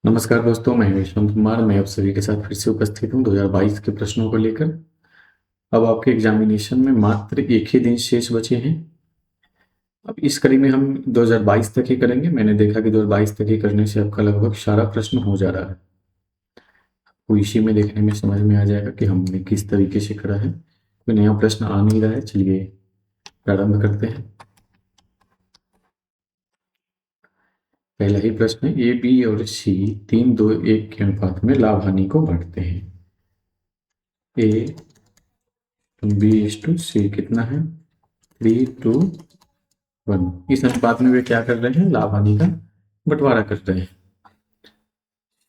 नमस्कार दोस्तों, मैं यशवंत कुमार। मैं आप सभी के साथ फिर से उपस्थित हूँ 2022 के प्रश्नों को लेकर। अब आपके एग्जामिनेशन में मात्र एक ही दिन शेष बचे हैं। अब इस कड़ी में हम 2022 तक ही करेंगे। मैंने देखा कि 2022 तक ही करने से आपका लगभग सारा प्रश्न हो जा रहा है। तो इसी में देखने में समझ में आ जाएगा कि हमने किस तरीके से करा है। कोई नया प्रश्न आ नहीं रहा है। चलिए प्रारंभ करते हैं। पहला ही प्रश्न है, ए बी और सी 3-2-1 के अनुपात में लाभ हानि को बांटते हैं। ए बी इज टू सी कितना है? 3-2-1। इस अनुपात में वे क्या कर रहे हैं? लाभ हानि का बंटवारा कर रहे हैं।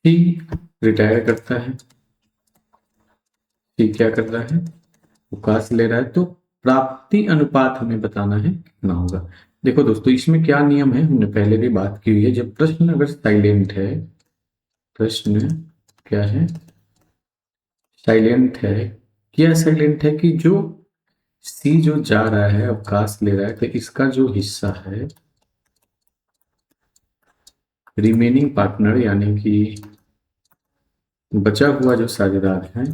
सी रिटायर करता है। सी क्या कर रहा है? अवकाश ले रहा है। तो प्राप्ति अनुपात हमें बताना है कितना होगा। देखो दोस्तों, इसमें क्या नियम है हमने पहले भी बात की हुई है। जब प्रश्न अगर साइलेंट है, प्रश्न क्या है? साइलेंट है। क्या साइलेंट है कि जो सी जो जा रहा है, अवकाश ले रहा है, तो इसका जो हिस्सा है रिमेनिंग पार्टनर यानी कि बचा हुआ जो साझेदार है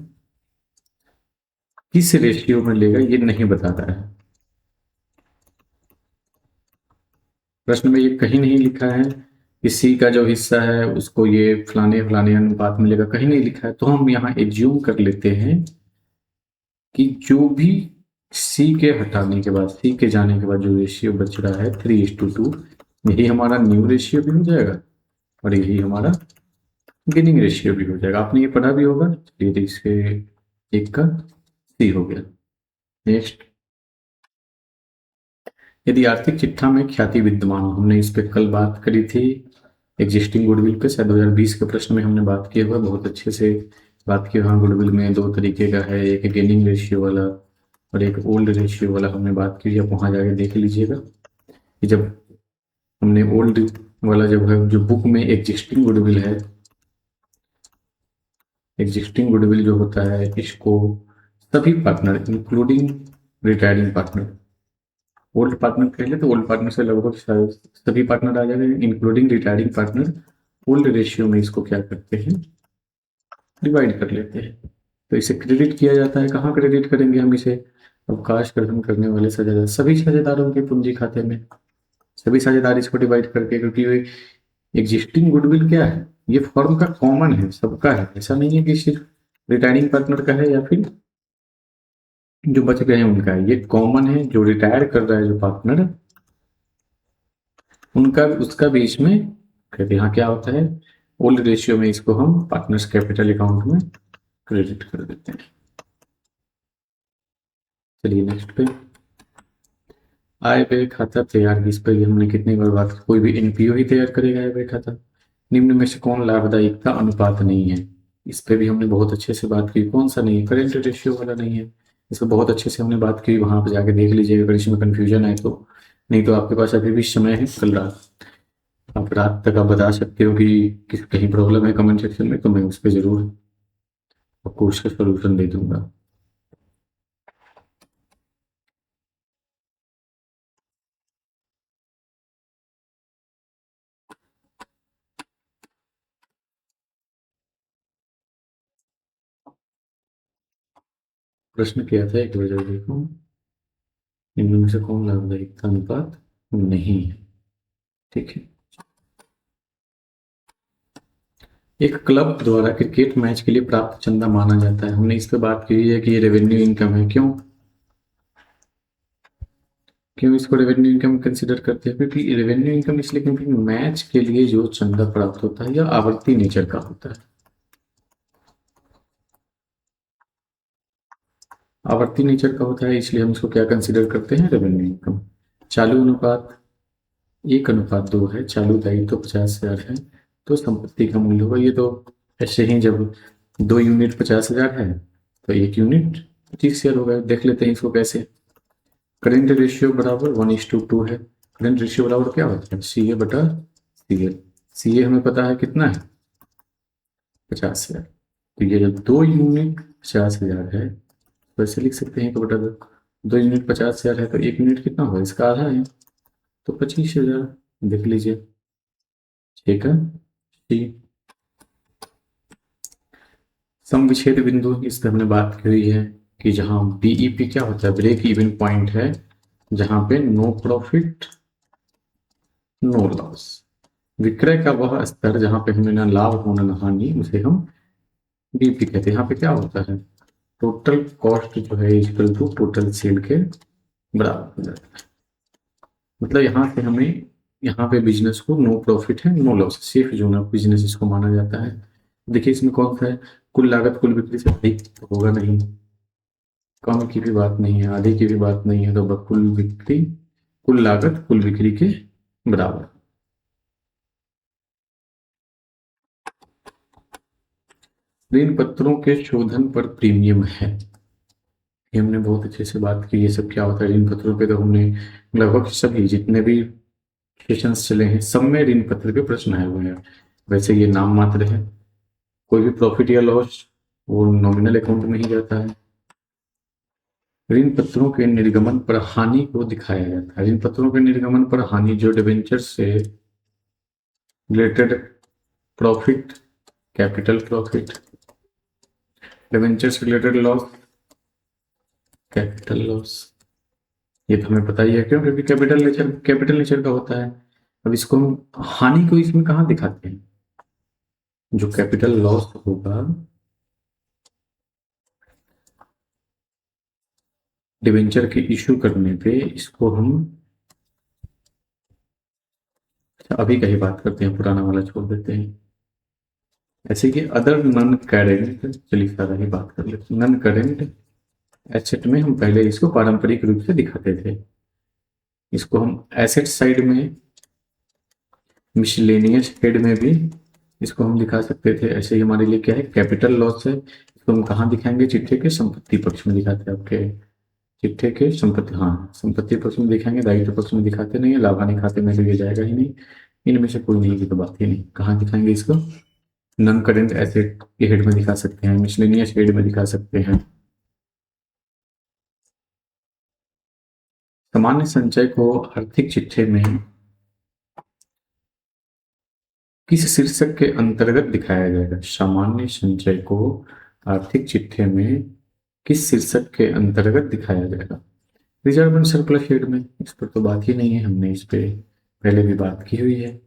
किस रेशियो में लेगा, ये नहीं बता रहा है। प्रश्न में ये कहीं नहीं लिखा है कि सी का जो हिस्सा है उसको ये फलाने फलाने अनुपात में लेगा, कहीं नहीं लिखा है। तो हम यहाँ एज्यूम कर लेते हैं कि जो भी सी के हटाने के बाद, सी के जाने के बाद जो रेशियो बच रहा है 3:2, यही हमारा न्यू रेशियो भी हो जाएगा और यही हमारा गेनिंग रेशियो भी हो जाएगा। आपने ये पढ़ा भी होगा। चलिए, तो इसके एक का सी हो गया। नेक्स्ट, यदि आर्थिक चिट्ठा में ख्याति विद्यमान हो, हमने इस पे कल बात करी थी एग्जिस्टिंग गुडविल पे, शायद 2020 के प्रश्न में हमने बात किया हुआ, बहुत अच्छे से बात की। हाँ, गुडविल में दो तरीके का है, एक गेनिंग रेशियो वाला और एक ओल्ड रेशियो वाला हमने बात की। आप वहाँ जाके देख लीजिएगा कि जब हमने ओल्ड वाला जब है, जो बुक में एग्जिस्टिंग गुडविल है, एग्जिस्टिंग गुडविल जो होता है इसको सभी partner including retiring partner, old partner कह ले तो ओल्ड पार्टनर से लगभग सभी पार्टनर आ जाएंगे including retiring partner. Old ratio में इसको क्या करते हैं? डिवाइड कर लेते हैं। तो इसे क्रेडिट किया जाता है। कहाँ क्रेडिट करेंगे हम इसे? अवकाश ग्रहण करने वाले साझेदार, सभी साझेदारों के पूंजी खाते में, सभी साझेदार इसको डिवाइड करके, क्योंकि एग्जिस्टिंग गुडविल क्या है? ये फर्म का कॉमन है, सबका है। ऐसा नहीं है कि सिर्फ रिटायरिंग पार्टनर का है या फिर जो बच गए हैं उनका है। ये कॉमन है। जो रिटायर कर रहा है जो पार्टनर, उनका उसका बीच में कहते यहाँ क्या होता है? ओल्ड रेशियो में इसको हम पार्टनर्स कैपिटल अकाउंट में क्रेडिट कर देते हैं। चलिए नेक्स्ट पे, आय व्यय खाता तैयार। इस पर हमने कितनी बार बात की, कोई भी एनपीओ ही तैयार करेगा आय व्यय खाता। निम्न में से कौन लाभदायिकता अनुपात नहीं है? इस पे भी हमने बहुत अच्छे से बात की। कौन सा नहीं है? करेंट रेशियो वाला नहीं है। इसको बहुत अच्छे से हमने बात की, वहां पर जाके देख लीजिएगा अगर इसमें कंफ्यूजन है तो। नहीं तो आपके पास अभी भी समय है, कल रात, आप रात तक आप बता सकते हो कि किस कहीं प्रॉब्लम है कमेंट सेक्शन में, तो मैं उस पर जरूर आपको उसका सोल्यूशन दे दूंगा। प्रश्न क्या था, एक बार जरा देखो। इनमें में से कौन लाभदायिकता अनुपात नहीं है? ठीक है। एक क्लब द्वारा क्रिकेट मैच के लिए प्राप्त चंदा माना जाता है। हमने इस पे बात की है कि ये रेवेन्यू इनकम है। क्यों क्यों इसको रेवेन्यू इनकम कंसिडर करते हैं? क्योंकि रेवेन्यू इनकम इसलिए क्योंकि मैच के लिए जो चंदा प्राप्त होता है या आवर्ती नेचर का होता है। आवर्ती नेचर का होता है, इसलिए हम इसको क्या कंसिडर करते हैं? Revenue income. चालू अनुपात 1:2 है। चालू दायित्व तो 50,000 है, तो संपत्ति का मूल्य होगा ये तो ऐसे ही, जब 2 यूनिट 50,000 है तो 1 यूनिट 25,000 होगा। देख लेते हैं इसको कैसे। करेंट रेशियो बराबर 1:2 है। करेंट रेशियो बराबर क्या होता है? सी ए बटा सी एल। सी ए हमें पता है कितना है? 50,000। तो ये जब 2 यूनिट 50,000 है तो ऐसे लिख सकते हैं कि बटा 2 यूनिट 50,000 है तो 1 यूनिट कितना होगा? इसका आधा है, तो 25,000। देख लीजिए, ठीक है। सी सम विच्छेद बिंदु, इस पर हमने बात की हुई है कि जहां बीईपी क्या होता है, ब्रेक इवन पॉइंट है, जहां पे नो प्रॉफिट नो लॉस। विक्रय का वह स्तर जहां पे हमें ना लाभ हो ना हानि, उसे हम बीपी कहते हैं। यहाँ पे क्या होता है, टोटल कॉस्ट जो है इक्वल टू टोटल सेल के बराबर हो जाता है। मतलब यहाँ से हमें, यहाँ पे बिजनेस को नो प्रॉफिट है no loss, safe zone of business इसको माना जाता है। देखिए इसमें कौन सा है, कुल लागत कुल बिक्री से अधिक तो होगा नहीं, कम की भी बात नहीं है, आधे की भी बात नहीं है, तो कुल बिक्री कुल लागत कुल बिक्री के बराबर। ऋण पत्रों के शोधन पर प्रीमियम है, ये हमने बहुत अच्छे से बात की। ये सब क्या होता है, ऋण पत्रों पे तो हमने लगभग सभी जितने भी सेशंस चले हैं सब में ऋण पत्र पे प्रश्न आए हुए हैं। वैसे ये नाम मात्र है, कोई भी प्रॉफिट या लॉस वो नॉमिनल अकाउंट में ही जाता है। ऋण पत्रों के निर्गमन पर हानि को दिखाया जाता है। ऋण पत्रों के निर्गमन पर हानि जो डिबेंचर से related profit, capital profit, debenture से रिलेटेड लॉस, कैपिटल लॉस, ये तो हमें पता ही है क्यों, क्योंकि कैपिटल नेचर का होता है। अब इसको हम हानि को इसमें कहाँ दिखाते हैं, जो कैपिटल लॉस होगा डिबेंचर के इश्यू करने पे, इसको हम अभी का ही बात करते हैं, पुराना वाला छोड़ देते हैं। ऐसे कि अदर नॉन करेंट, चलिए सारा ही बात कर लेते हैं। नॉन करेंट एसेट में हम पहले इसको पारंपरिक रूप से दिखाते थे, इसको हम एसेट साइड में मिसलेनियस हेड में भी इसको हम दिखा सकते थे। ऐसे ही हमारे लिए क्या है, कैपिटल लॉस है, इसको हम कहाँ दिखाएंगे, चिट्ठे के संपत्ति पक्ष में दिखाते हैं। आपके चिट्ठे के संपत्ति, हाँ संपत्ति पक्ष में दिखाएंगे, दायित्व पक्ष में दिखाते नहीं है, लाभ हानि खाते में लिए जाएगा ही नहीं, इनमें से कोई नहीं की तो बात ही नहीं। कहाँ दिखाएंगे इसको, नॉन करेंट एसेट के हेड में दिखा सकते हैं, मिसलेनियस हेड में दिखा सकते हैं। सामान्य संचय को आर्थिक चिट्ठे में किस शीर्षक के अंतर्गत दिखाया जाएगा, सामान्य संचय को आर्थिक चिट्ठे में किस शीर्षक के अंतर्गत दिखाया जाएगा, रिजर्व एंड सरप्लस हेड में। इस पर तो बात ही नहीं है, हमने इस पे पहले भी बात की हुई है।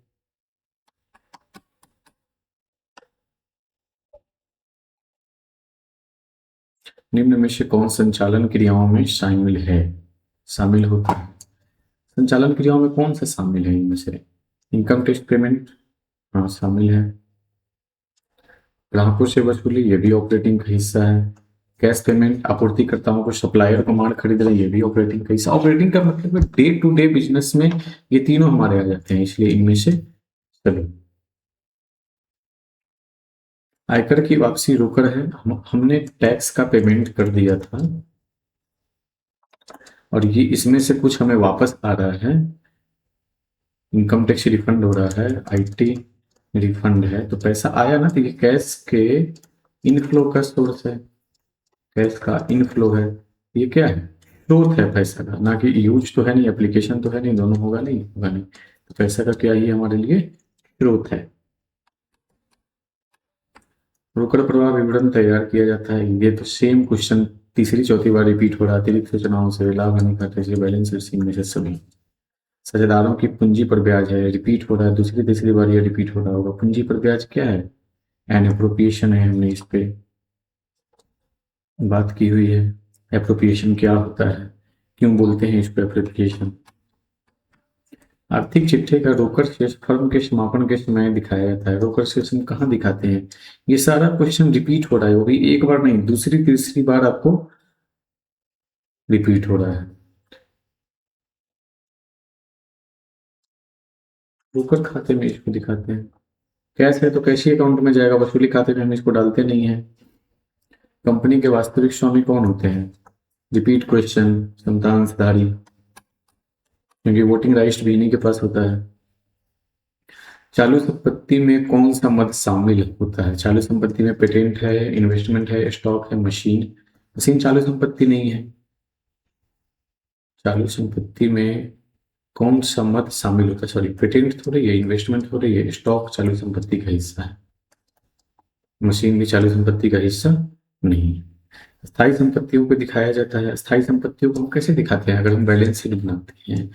निम्न में से कौन संचालन क्रियाओं में शामिल है, शामिल होता है, संचालन क्रियाओं में कौन सा शामिल है इनमें से, इनकम टैक्स पेमेंट, हाँ शामिल है। ग्राहकों से वसूली, ये भी ऑपरेटिंग का हिस्सा है। कैश पेमेंट, आपूर्तिकर्ताओं को सप्लायर को माल खरीदना, ये भी ऑपरेटिंग का हिस्सा। ऑपरेटिंग का मतलब डे टू डे बिजनेस में ये तीनों हमारे आ जाते हैं, इसलिए इनमें से सभी। आयकर की वापसी रोकड़ है, हमने टैक्स का पेमेंट कर दिया था और ये इसमें से कुछ हमें वापस आ रहा है, इनकम टैक्स रिफंड हो रहा है, आईटी रिफंड है, तो पैसा आया ना, तो ये कैश के इनफ्लो का सोर्स है, कैश का इनफ्लो है। ये क्या है, स्रोत है पैसा का, ना कि यूज तो है नहीं, एप्लीकेशन तो है नहीं, दोनों होगा नहीं, होगा नहीं। तो पैसा का क्या ही हमारे लिए स्रोत है। रोकड़ प्रवाह विवरण तैयार किया जाता है, ये तो सेम क्वेश्चन तीसरी चौथी बार रिपीट हो रहा है। अतिरिक्त सूचनाओं से, लाभ हानि खाते से, बैलेंस शीट में से सभी। साझेदारों की पूंजी पर ब्याज है, रिपीट हो रहा है, दूसरी तीसरी बार ये रिपीट हो रहा होगा। पूंजी पर ब्याज क्या है, एन एप्रोप्रिएशन है, हमने इस पे बात की हुई है। एप्रोप्रिएशन क्या होता है, क्यों बोलते हैं इसको एप्रोप्रिएशन। आर्थिक चिट्ठे का रोकड़ शेष फर्म के समापन के समय दिखाया जाता है। रोकड़ शेष हम कहाँ दिखाते हैं, ये सारा क्वेश्चन रिपीट हो रहा है, वो भी एक बार नहीं, दूसरी तीसरी बार आपको रिपीट हो रहा है। रोकड़ खाते में इसको दिखाते हैं, कैश है तो कैश ही अकाउंट में जाएगा, वसूली खाते में हम इसको डालते नहीं है। कंपनी के वास्तविक स्वामी कौन होते हैं, रिपीट क्वेश्चन, संतांशधारी, क्योंकि वोटिंग राइट्स भी इन्हीं के पास होता है। चालू संपत्ति में कौन सा मद शामिल होता है, चालू संपत्ति में पेटेंट है, इन्वेस्टमेंट है, स्टॉक है, मशीन। मशीन चालू संपत्ति नहीं है। चालू संपत्ति में कौन सा मद शामिल होता है, सॉरी पेटेंट थोड़ी है, इन्वेस्टमेंट थोड़ी है, स्टॉक चालू संपत्ति का हिस्सा है। मशीन भी चालू संपत्ति का हिस्सा नहीं है। स्थायी संपत्तियों को दिखाया जाता है। स्थायी संपत्तियों को हम कैसे दिखाते हैं? अगर हम बैलेंस शीट बनाते हैं,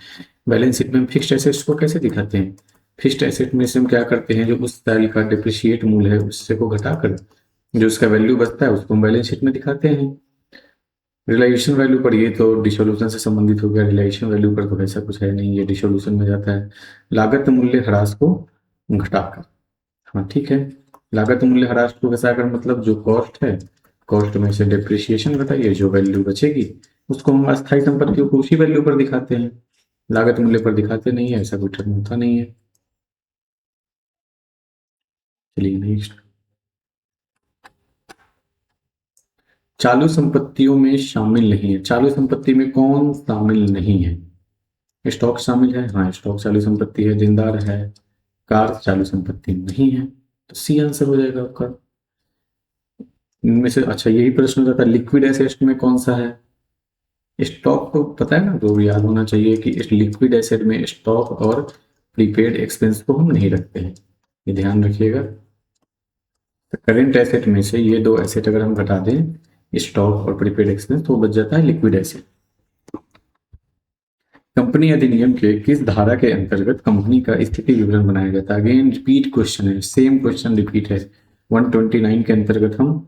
बैलेंस शीट में हम फिक्स्ड एसेट्स को कैसे दिखाते हैं? फिक्स्ड एसेट में से हम क्या करते हैं, जो उस साल का डिप्रिशिएट मूल्य है उससे को घटाकर जो उसका वैल्यू बचता है उसको हम बैलेंस शीट में दिखाते हैं। रिलाइजेशन वैल्यू पर ये तो डिसोल्यूशन से संबंधित हो गया, रिलाइजेशन वैल्यू पर तो ऐसा कुछ है नहीं, ये डिसोल्यूशन में जाता है। लागत मूल्य ह्रास को घटाकर, हाँ ठीक है, लागत मूल्य ह्रास को घटाकर मतलब जो कॉस्ट है, कॉस्ट में से डिप्रिशिएशन घटाइए, जो वैल्यू बचेगी उसको हम अस्थायी संपत्तियों को उसी वैल्यू पर दिखाते हैं, लागत मूल्य पर दिखाते नहीं है, ऐसा कोई टर्म होता नहीं है। चलिए नेक्स्ट, चालू संपत्तियों में शामिल नहीं है। चालू संपत्ति में कौन शामिल नहीं है? स्टॉक शामिल है, हाँ स्टॉक चालू संपत्ति है। देनदार है, कार चालू संपत्ति नहीं है, तो सी आंसर हो जाएगा आपका। इनमें से अच्छा यही प्रश्न हो जाता है, लिक्विड एसेट में कौन सा है? स्टॉक तो पता है ना, तो याद होना चाहिए कि इस लिक्विड एसेट में स्टॉक और प्रीपेड एक्सपेंस को हम नहीं रखते हैं, ये ध्यान रखिएगा। करेंट एसेट में से ये दो एसेट अगर हम घटा दें, स्टॉक और प्रीपेड एक्सपेंस, तो बच जाता है लिक्विड एसेट। कंपनी अधिनियम के किस धारा के अंतर्गत कंपनी का स्थिति विवरण बनाया जाता है? अगेन रिपीट क्वेश्चन है, सेम क्वेश्चन रिपीट है। 129 के अंतर्गत हम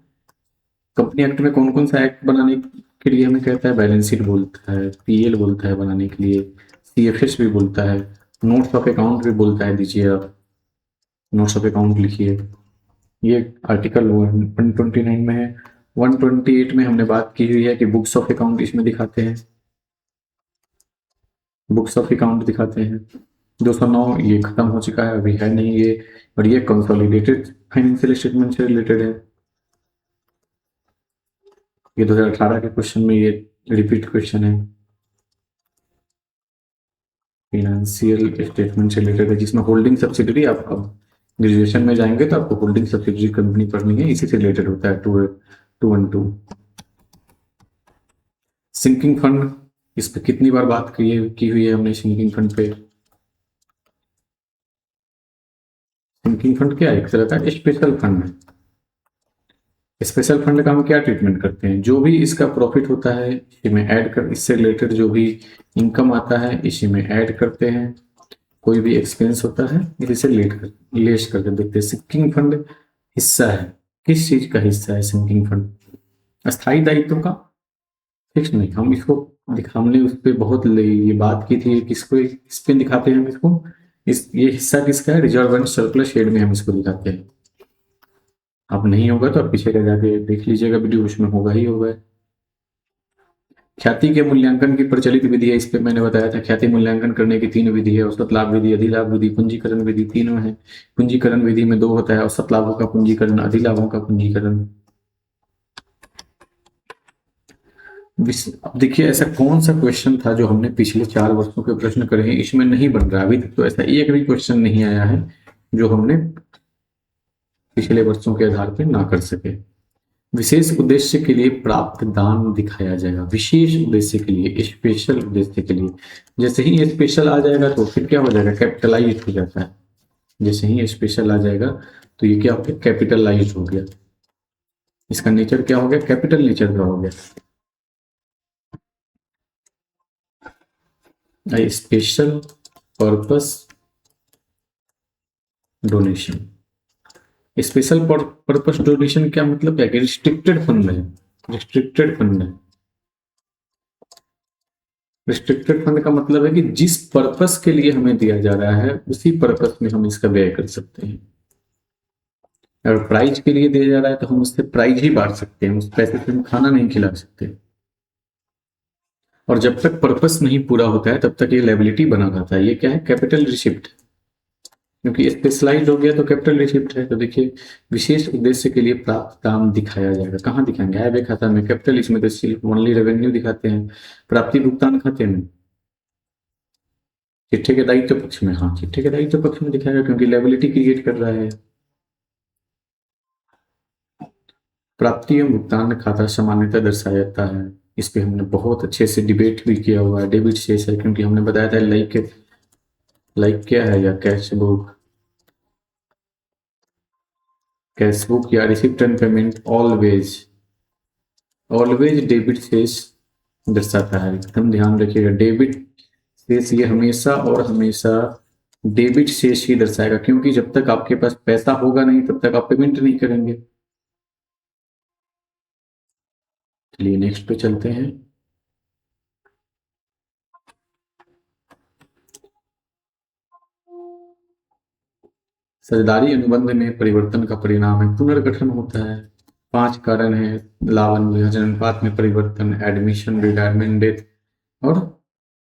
कंपनी एक्ट में कौन कौन सा एक्ट बनाने के लिए हमें कहता है? बैलेंस शीट बोलता है, पीएल बोलता है बनाने के लिए, सीएफएस भी बोलता है, नोट्स ऑफ अकाउंट भी बोलता है। दीजिए आप नोट्स ऑफ अकाउंट लिखिए, ये आर्टिकल 129 में है। 128 में हमने बात की हुई है कि बुक्स ऑफ अकाउंट इसमें दिखाते हैं, बुक्स ऑफ अकाउंट दिखाते हैं। 209 ये खत्म हो चुका है, अभी है नहीं ये, और ये कंसोलिडेटेड फाइनेंशियल स्टेटमेंट से रिलेटेड है। ये 2018 के क्वेश्चन में ये रिपीट क्वेश्चन है, फाइनेंशियल स्टेटमेंट से रिलेटेड है, जिसमें होल्डिंग सब्सिडरी, आप अब ग्रेजुएशन में जाएंगे तो आपको होल्डिंग सब्सिडरी कंपनी पढ़नी है, इसी से रिलेटेड होता है 212। सिंकिंग फंड, इस पर कितनी बार बात की हुई है हमने सिंकिंग फंड पे। सिंकिंग फंड क्या है? एक तरह का स्पेशल फंड है। स्पेशल फंड का हम क्या ट्रीटमेंट करते हैं? जो भी इसका प्रॉफिट होता है इसी में ऐड कर, इससे रिलेटेड जो भी इनकम आता है इसी में ऐड करते हैं, कोई भी एक्सपेंस होता है इसी से लेस करके देखते हैं। सिंकिंग फंड हिस्सा है, किस चीज का हिस्सा है सिंकिंग फंड? अस्थायी दायित्व का? फिक्स नहीं, हम इसको हमने उस पर बहुत ये बात की थी, किसको इस पे दिखाते हैं हम इसको, इस ये हिस्सा किसका है? रिजर्व एंड सरप्लस शेड में हम इसको दिखाते हैं। अब नहीं होगा तो आप पीछे का जाके देख लीजिएगा वीडियो, उसमें होगा ही होगा। ख्याति के मूल्यांकन की प्रचलित विधि है, इस पे मैंने बताया था, ख्याति मूल्यांकन करने की तीन विधि है, औसत लाभ विधि, अधिलाभ विधि, पूंजीकरण विधि, तीनों है। पूंजीकरण विधि में दो होता है, औसत लाभों का पूंजीकरण, अधिलाभों का पूंजीकरण। अब देखिए ऐसा कौन सा क्वेश्चन था जो हमने पिछले 4 वर्षों के प्रश्न करे हैं इसमें नहीं बन रहा, अभी तक तो ऐसा एक भी क्वेश्चन नहीं आया है जो हमने पिछले वर्षों के आधार पर ना कर सके। विशेष उद्देश्य के लिए प्राप्त दान दिखाया जाएगा, विशेष उद्देश्य के लिए, स्पेशल उद्देश्य के लिए। जैसे ही ये स्पेशल आ जाएगा तो फिर क्या हो जाएगा? कैपिटलाइज हो जाता है। जैसे ही स्पेशल आ जाएगा तो ये क्या हो गया? कैपिटलाइज हो गया, इसका नेचर क्या हो गया? कैपिटल नेचर का हो गया। Special purpose donation, special purpose donation क्या मतलब है? रिस्ट्रिक्टेड फंड है, रिस्ट्रिक्टेड फंड है। रिस्ट्रिक्टेड फंड का मतलब है कि जिस पर्पस के लिए हमें दिया जा रहा है उसी पर्पस में हम इसका व्यय कर सकते हैं। अगर प्राइज के लिए दिया जा रहा है तो हम उससे प्राइज ही बांट सकते हैं, उस पैसे से हम खाना नहीं खिला सकते। और जब तक पर्पस नहीं पूरा होता है तब तक ये लायबिलिटी बना रहता है। ये क्या है? कैपिटल रिसिप्ट, क्योंकि स्पेशलाइज हो गया तो कैपिटल रिसिप्ट है। तो देखिए विशेष उद्देश्य के लिए प्राप्त दाम दिखाया जाएगा, कहाँ दिखाएंगे? आय व्यय खाता में कैपिटल, इसमें तो सिर्फ ओनली रेवेन्यू दिखाते हैं। प्राप्ति भुगतान खाते में, चिट्ठे के दायित्व पक्ष में, हाँ चिट्ठे के दायित्व पक्ष में दिखाएगा क्योंकि लायबिलिटी क्रिएट कर रहा है। प्राप्ति एवं भुगतान खाता सामान्यतः दर्शाया जाता है, इस पे हमने बहुत अच्छे से डिबेट भी किया हुआ है। डेबिट शेष है क्योंकि हमने बताया था लाइक क्या है, या कैश बुक, कैशबुक या receipt and payment always debit शेष दर्शाता है। एकदम ध्यान रखिएगा, डेबिट शेष ये हमेशा और हमेशा डेबिट शेष ही दर्शाएगा, क्योंकि जब तक आपके पास पैसा होगा नहीं तब तक आप पेमेंट नहीं करेंगे। चलिए नेक्स्ट पे चलते हैं। साझेदारी अनुबंध में परिवर्तन का परिणाम है पुनर्गठन होता है। 5 कारण है: लाभ विभाजन अनुपात में परिवर्तन, एडमिशन, रिटायरमेंट, डेथ और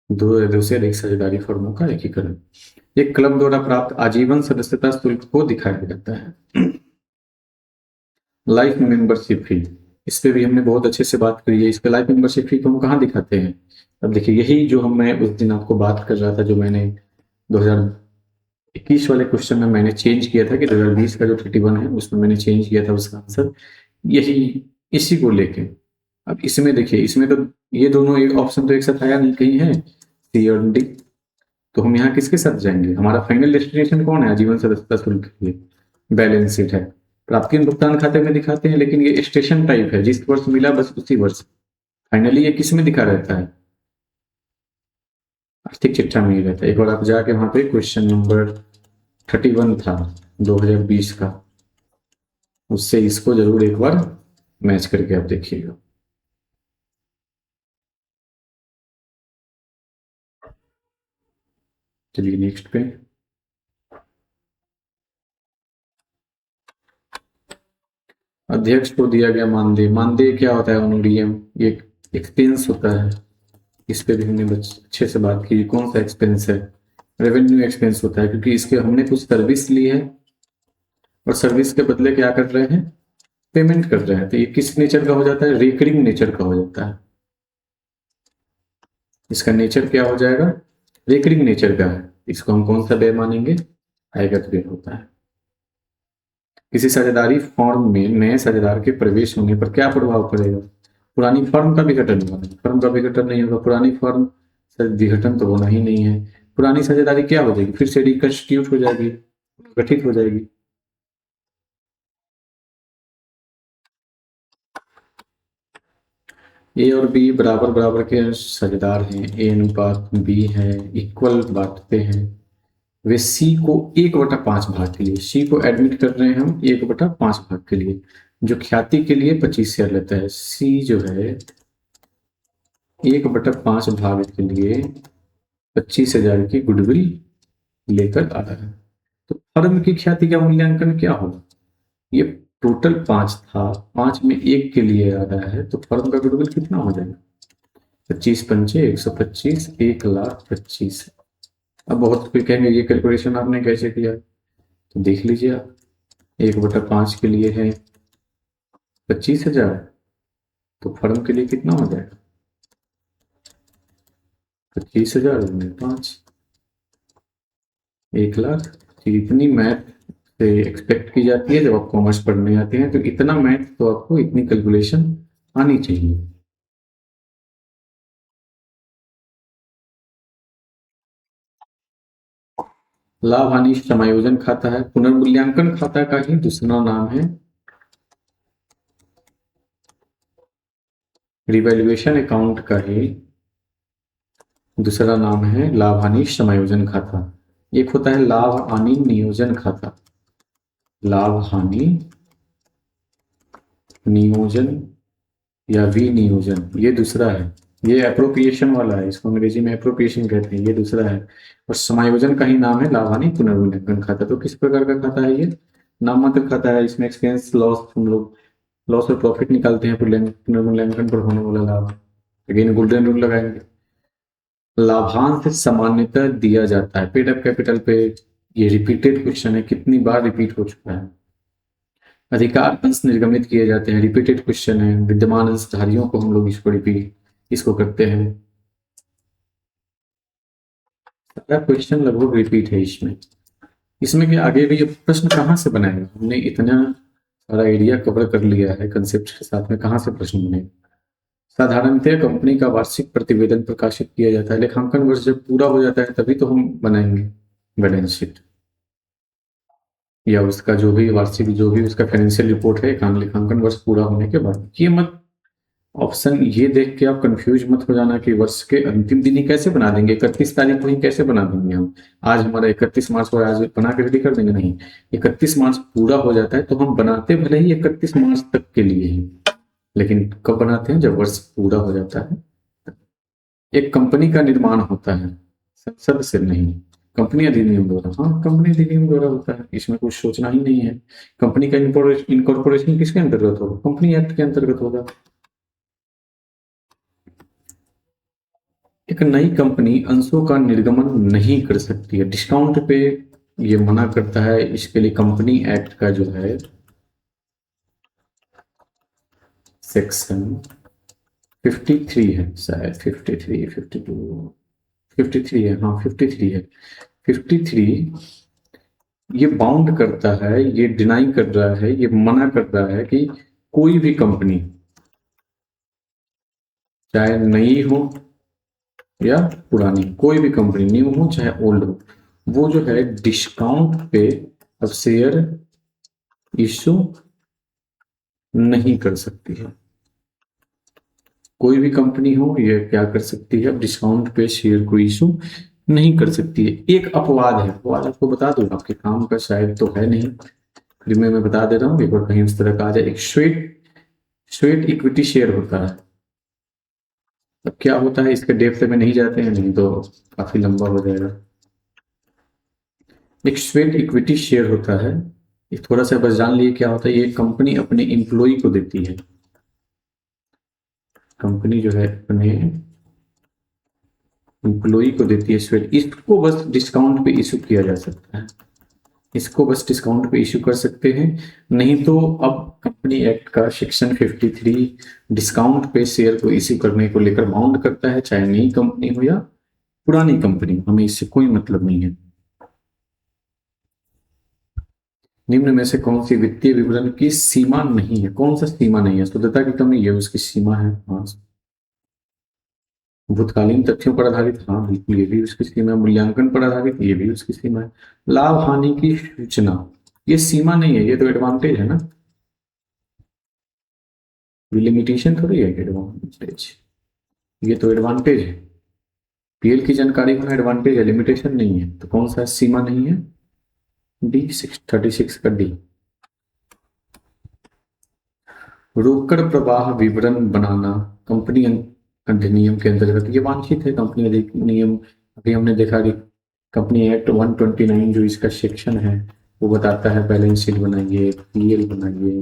दो या दो से अधिक साझेदारी फर्मों का एकीकरण। एक क्लब द्वारा प्राप्त आजीवन सदस्यता शुल्क को दिखाया जाता है। लाइफ मेंबरशिप फी, इस पे भी हमने बहुत अच्छे से बात करी है। इसका लाइफ मेंबरशिप फी को हम कहाँ दिखाते हैं? अब देखिए, यही जो मैं उस दिन आपको बात कर रहा था, जो मैंने 2021 वाले क्वेश्चन में मैंने चेंज किया था कि 2020 का जो 31 है उसमें मैंने चेंज किया था उसका आंसर, यही इसी को लेके। अब इसमें देखिए, इसमें तो ये दोनों एक ऑप्शन तो एक साथ आया नहीं, कहीं है सी और डी, तो हम यहाँ किसके साथ जाएंगे? हमारा फाइनल डेस्टिनेशन कौन है? आजीवन सदस्यता शुल्क के लिए बैलेंस शीट है, प्राप्ति भुगतान खाते में दिखाते हैं, लेकिन ये स्टेशन टाइप है, जिस वर्ष मिला बस उसी वर्ष। फाइनली ये किस में दिखा रहता है? आर्थिक चिट्ठा में ही रहता है। एक बार आप जाके वहां पे क्वेश्चन नंबर 31 था 2020 का, उससे इसको जरूर एक बार मैच करके आप देखिएगा। चलिए नेक्स्ट पे। अध्यक्ष को दिया गया मानदेय। मानदेय क्या होता है? ऑनोरियम, ये एक्सपेंस होता है। इस पे भी हमने अच्छे से बात की। कौन सा एक्सपेंस है? रेवेन्यू एक्सपेंस होता है, क्योंकि इसके हमने कुछ सर्विस ली है और सर्विस के बदले क्या कर रहे हैं? पेमेंट कर रहे हैं। तो ये किस नेचर का हो जाता है? रिकरिंग नेचर का हो जाता है। इसका नेचर क्या हो जाएगा? रिकरिंग नेचर का है। इसको हम कौन सा व्यय मानेंगे? आयगत व्यय होता है। किसी साझेदारी फॉर्म में नए साझेदार के प्रवेश होने पर क्या प्रभाव पड़ेगा? पुरानी फर्म का विघटन होगा। फर्म का विघटन नहीं होगा, पुरानी फर्म से विघटन तो होना ही नहीं है। पुरानी साझेदारी क्या हो जाएगी? फिर से रिकंस्टिट्यूट हो जाएगी, गठित हो जाएगी। ए और बी बराबर बराबर के साझेदार हैं, ए अनुपात बी है, इक्वल बांटते हैं। वे सी को 1/5 भाग के लिए, सी को एडमिट कर रहे हैं हम 1/5 भाग के लिए, जो ख्याति के लिए 25 शेयर लेता है। सी जो है 1/5 भाग के लिए 25,000 की गुडविल लेकर आ रहा है। तो फर्म की ख्याति का मूल्यांकन क्या होगा? ये टोटल 5 था, 5 में 1 के लिए आ रहा है, तो फर्म का गुडविल कितना हो जाएगा? 25 पंचे 125, 1,25,000। अब बहुत कोई कहेंगे ये कैलकुलेशन आपने कैसे किया, तो देख लीजिए आप। 1/5 के लिए है 25,000, तो फर्म के लिए कितना हो जाएगा? 25,000 में 5, 1,00,000। इतनी मैथ से एक्सपेक्ट की जाती है जब आप कॉमर्स पढ़ने आते हैं, तो इतना मैथ तो आपको, इतनी कैलकुलेशन आनी चाहिए। लाभ हानि समायोजन खाता है, पुनर्मूल्यांकन खाता का ही दूसरा नाम है रिवैल्यूएशन अकाउंट का ही दूसरा नाम है लाभ हानि समायोजन खाता। एक होता है लाभ हानि नियोजन खाता, लाभ हानि नियोजन या विनियोजन, ये दूसरा है। ये अप्रोप्रिएशन वाला है, इसको अंग्रेजी में अप्रोप्रिएशन कहते हैं, ये दूसरा है। और समायोजन का ही नाम है लाभ हानि पुनर्मूल्यांकन खाता। तो किस प्रकार का खाता है ये? नाममात्र खाता है। इसमें एक्सपेंस लॉस, हम लोग लॉस और प्रॉफिट निकालते हैं पुनर्मूल्यांकन पर होने वाला लाभ। अगेन गोल्डन रूल लगाएंगे। लाभांश सामान्यतः दिया जाता है पेड अप कैपिटल पे। ये रिपीटेड क्वेश्चन है, कितनी बार रिपीट हो चुका है। अधिकार अंश निर्गमित किए जाते हैं, रिपीटेड क्वेश्चन है। विद्यमान अंशधारियों को हम लोग इसको रिपीट इसको करते हैं। सारा क्वेश्चन लगभग रिपीट है इसमें। इसमें के आगे भी ये प्रश्न कहाँ से बनाएगा? हमने इतना सारा एरिया कवर कर लिया है कंसेप्ट के साथ में, कहाँ से प्रश्न बनेगा? साधारणतः कंपनी का वार्षिक प्रतिवेदन प्रकाशित किया जाता है। लेखांकन वर्ष जब पूरा हो जाता है तभी तो हम बनाएंगे बैलेंस शीट। या उसका जो भी वार्षिक जो भी उसका फाइनेंशियल रिपोर्ट है लेखांकन वर्ष पूरा होने के बाद। ये मत ऑप्शन ये देख के आप कंफ्यूज मत हो जाना कि वर्ष के अंतिम दिन ही कैसे बना देंगे, 31 तारीख को ही कैसे बना देंगे हम, आज हमारा 31 मार्च को, आज बना के रेडी कर देंगे, नहीं। 31 मार्च पूरा हो जाता है तो हम बनाते भले ही 31 मार्च तक के लिए ही, लेकिन कब बनाते हैं, जब वर्ष पूरा हो जाता है। एक कंपनी का निर्माण होता है, संसद से नहीं, कंपनी अधिनियम द्वारा। हाँ, कंपनी अधिनियम द्वारा होता है, इसमें कुछ सोचना ही नहीं है। कंपनी का इनकॉर्पोरेशन किसके अंतर्गत होगा, कंपनी एक्ट के अंतर्गत होगा। एक नई कंपनी अंशों का निर्गमन नहीं कर सकती है, डिस्काउंट पे ये मना करता है। इसके लिए कंपनी एक्ट का जो है सेक्शन 53 है, शायद 53, 52, 53 है, हाँ 53 है। 53 ये बाउंड करता है, ये डिनाई कर रहा है, ये मना कर रहा है कि कोई भी कंपनी, चाहे नई हो या पुरानी, कोई भी कंपनी, न्यू हो चाहे ओल्ड हो, वो जो है डिस्काउंट पे अब शेयर इशू नहीं कर सकती है। कोई भी कंपनी हो ये क्या कर सकती है, अब डिस्काउंट पे शेयर को इशू नहीं कर सकती है। एक अपवाद है, अपवाद आपको बता दूं, आपके काम का शायद तो है नहीं, फिर मैं बता दे रहा हूँ, एक बार कहीं उस तरह का आ जाए। एक स्वेट इक्विटी शेयर होता है। अब क्या होता है, इसके डेप्थ में नहीं जाते हैं, नहीं तो काफी लंबा हो जाएगा। एक स्वेट इक्विटी शेयर होता है, ये थोड़ा सा बस जान लिए क्या होता है। ये कंपनी अपने एम्प्लॉय को देती है, कंपनी जो है अपने एम्प्लॉय को देती है स्वेट, इसको बस डिस्काउंट पे इशू किया जा सकता है, इसको बस डिस्काउंट पे इशू कर सकते हैं। नहीं तो अब कंपनी एक्ट का सेक्शन 53 डिस्काउंट पे शेयर को इशू करने को लेकर बाउंड करता है, चाहे नई कंपनी हो या पुरानी कंपनी, हमें इससे कोई मतलब नहीं है। निम्न में से कौन सी वित्तीय विवरण की सीमा नहीं है, कौन सा सीमा नहीं है, शुद्धता की कमी ये उसकी सीमा है। हाँ, भूतकालीन तथ्यों पर आधारित, हाँ बिल्कुल ये भी उसकी सीमा है। मूल्यांकन पर आधारित, ये भी उसकी सीमा है। लाभ हानि की सूचना, ये सीमा नहीं है, ये तो एडवांटेज है ना, ये लिमिटेशन थोड़ी है, एडवांटेज, ये तो एडवांटेज है। पीएल की जानकारी होना एडवांटेज है, लिमिटेशन नहीं है, तो कौन सा सीमा नहीं है, D636 का डी। रोकड़ प्रवाह विवरण बनाना कंपनी अधिनियम के अंतर्गत ये वांछित है। कंपनी अधिनियम, अभी हमने देखा कि कंपनी एक्ट 129 जो इसका सेक्शन है वो बताता है बैलेंस शीट बनाइए, पीएल बनाइए,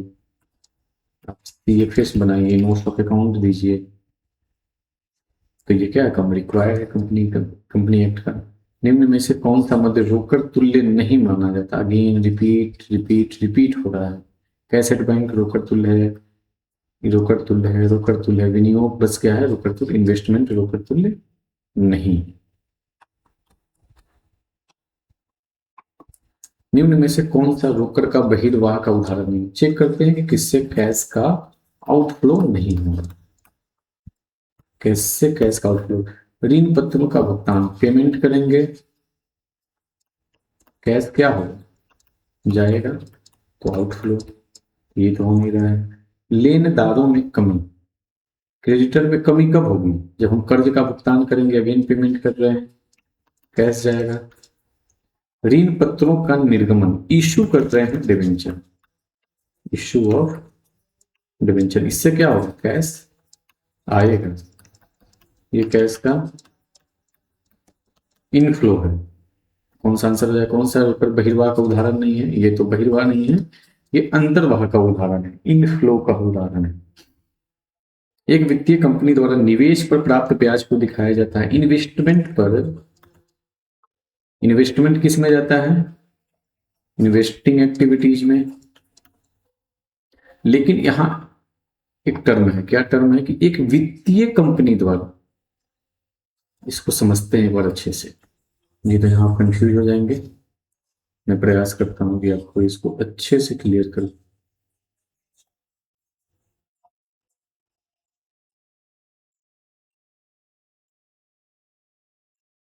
आप सीएफएस बनाइए, नोट्स ऑफ अकाउंट दीजिए। तो ये क्या कम रिक्वायर्ड है कंपनी एक्ट का। निम्न में से कौन सा मध्य रोकड़ तुल्य नहीं माना जाता, अगेन रिपीट रिपीट रिपीट हो रहा है। कैसेट बैंक रोकड़ तुल्य है, रोकड़ तुल्य है, रोकड़ तुल्य है। विनियोग बस क्या है, रोकड़ तुल्य। इन्वेस्टमेंट रोकड़ तुल्य नहीं। निम्न में से कौन सा रोकड़ का बहिर्वाह का उदाहरण नहीं, चेक करते हैं कि किससे कैश का आउटफ्लो नहीं होगा, कैसे कैश का आउटफ्लो। ऋण पत्रों का भुगतान, पेमेंट करेंगे, कैश क्या होगा, जाएगा, तो आउटफ्लो, ये तो हो नहीं रहा है। लेनदारों में कमी, क्रेडिटर में कमी कब होगी, जब हम कर्ज का भुगतान करेंगे, अगेन पेमेंट कर रहे हैं, कैश जाएगा। ऋण पत्रों का निर्गमन, इशू कर रहे हैं डिवेंचर, इशू ऑफ डिवेंचर, इससे क्या होगा, कैश आएगा, ये कैश का इनफ्लो है। कौन सा आंसर हो जाए, कौन सा पर बहिर्वाह का उदाहरण नहीं है, ये तो बहिर्वाह नहीं है, ये अंतर्वाह का उदाहरण है, इनफ्लो का उदाहरण है। एक वित्तीय कंपनी द्वारा निवेश पर प्राप्त ब्याज को दिखाया जाता है इन्वेस्टमेंट पर। इन्वेस्टमेंट किस में जाता है, इन्वेस्टिंग एक्टिविटीज में। लेकिन यहां एक टर्म है, क्या टर्म है कि एक वित्तीय कंपनी द्वारा, इसको समझते हैं एक बार अच्छे से, नहीं तो यहां आप कंफ्यूज हो जाएंगे। मैं प्रयास करता हूं कि आपको इसको अच्छे से क्लियर कर।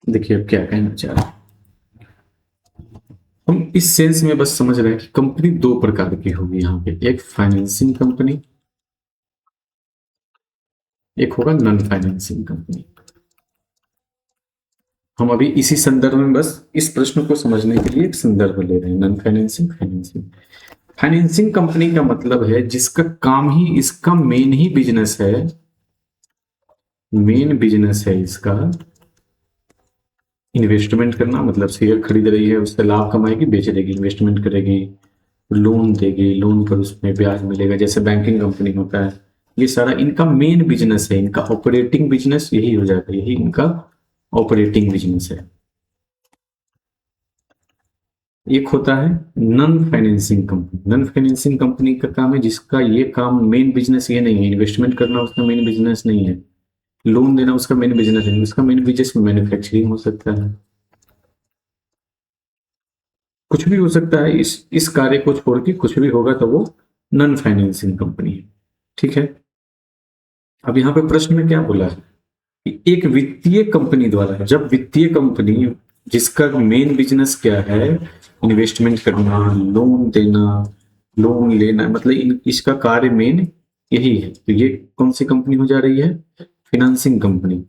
देखिए अब क्या कहना चाह रहा हूं। हम इस सेंस में बस समझ रहे हैं कि कंपनी दो प्रकार की होगी यहाँ पे, एक फाइनेंसिंग कंपनी, एक होगा नॉन फाइनेंसिंग कंपनी। हम अभी इसी संदर्भ में बस इस प्रश्न को समझने के लिए एक संदर्भ ले रहे हैं, non financing financing. Financing company का मतलब है जिसका काम ही, इसका मेन ही बिजनेस है, मेन बिजनेस है इसका इन्वेस्टमेंट करना, मतलब शेयर खरीद रही है, उससे लाभ कमाएगी, बेच देगी, इन्वेस्टमेंट करेगी, लोन देगी, लोन पर उसमें ब्याज मिलेगा, जैसे बैंकिंग कंपनी होता है। ये सारा इनका मेन बिजनेस है, इनका ऑपरेटिंग बिजनेस यही हो जाता है, यही इनका ऑपरेटिंग बिजनेस है। एक होता है non financing company. Non financing company का काम है जिसका ये काम, मेन बिजनेस ये नहीं है, इन्वेस्टमेंट करना उसका मेन बिजनेस नहीं है, लोन देना उसका मेन बिजनेस है, उसका मेन बिजनेस मैन्युफैक्चरिंग हो सकता है, कुछ भी हो सकता है, इस कार्य को छोड़ के कुछ भी होगा तो वो नॉन फाइनेंसिंग कंपनी है। ठीक है। अब यहाँ पे प्रश्न में क्या बोला है कि एक वित्तीय कंपनी द्वारा, जब वित्तीय कंपनी जिसका मेन बिजनेस क्या है, इन्वेस्टमेंट करना, लोन देना, लोन लेना, मतलब इसका कार्य मेन यही है, तो ये कौन सी कंपनी हो जा रही है, फाइनेंसिंग कंपनी।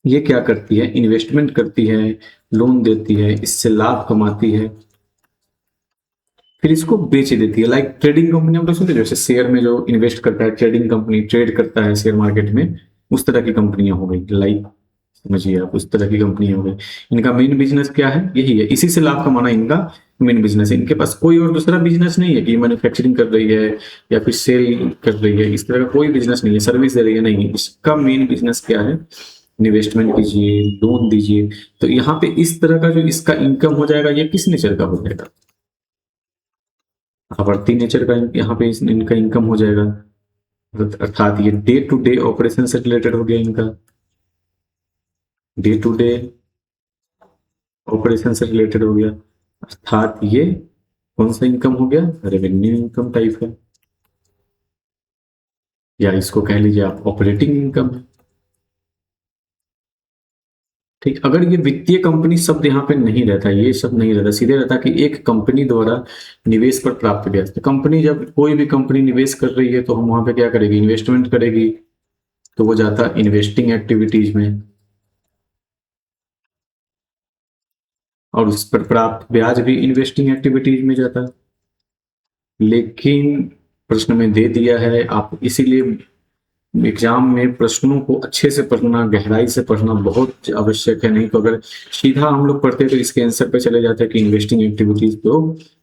ये क्या करती है, इन्वेस्टमेंट करती है, लोन देती है, इससे लाभ कमाती है, फिर इसको बेच देती है। लाइक ट्रेडिंग कंपनी हम लोग सुनते हैं, जैसे शेयर में जो इन्वेस्ट करता है, ट्रेडिंग कंपनी ट्रेड करता है शेयर मार्केट में, उस तरह की कंपनियां हो गई, लाइक समझिए आप, उस तरह की कंपनियां हो गई। इनका मेन बिजनेस क्या है, यही है, इसी से लाभ कमाना इनका मेन बिजनेस है। इनके पास कोई और दूसरा बिजनेस नहीं है कि मैन्युफैक्चरिंग कर रही है या फिर सेल कर रही है, इस तरह का कोई बिजनेस नहीं है, सर्विस दे रही है, नहीं है। इसका मेन बिजनेस क्या है, इन्वेस्टमेंट कीजिए, लोन दीजिए। तो यहाँ पे इस तरह का जो इसका इनकम हो जाएगा, ये किस नेचर का हो जाएगा, आवर्ती नेचर का यहाँ पे इनका इनकम हो जाएगा, अर्थात ये डे टू डे ऑपरेशन से रिलेटेड हो गया इनका, डे टू डे ऑपरेशन से रिलेटेड हो गया, अर्थात ये कौन सा इनकम हो गया, रेवेन्यू इनकम टाइप है, या इसको कह लीजिए आप ऑपरेटिंग इनकम है। ठीक, अगर ये वित्तीय कंपनी शब्द यहाँ पे नहीं रहता, ये शब्द नहीं रहता, सीधे रहता कि एक कंपनी द्वारा निवेश पर प्राप्त ब्याज। तो कंपनी, जब कोई भी कंपनी निवेश कर रही है तो हम वहां पे क्या करेगी, इन्वेस्टमेंट करेगी, तो वो जाता इन्वेस्टिंग एक्टिविटीज में, और उस पर प्राप्त ब्याज भी इन्वेस्टिंग एक्टिविटीज में जाता है। लेकिन प्रश्न में दे दिया है आप, इसीलिए एग्जाम में प्रश्नों को अच्छे से पढ़ना, गहराई से पढ़ना बहुत आवश्यक है। नहीं तो अगर सीधा हम लोग पढ़ते तो इसके आंसर पे चले जाते हैं कि इन्वेस्टिंग एक्टिविटीज, तो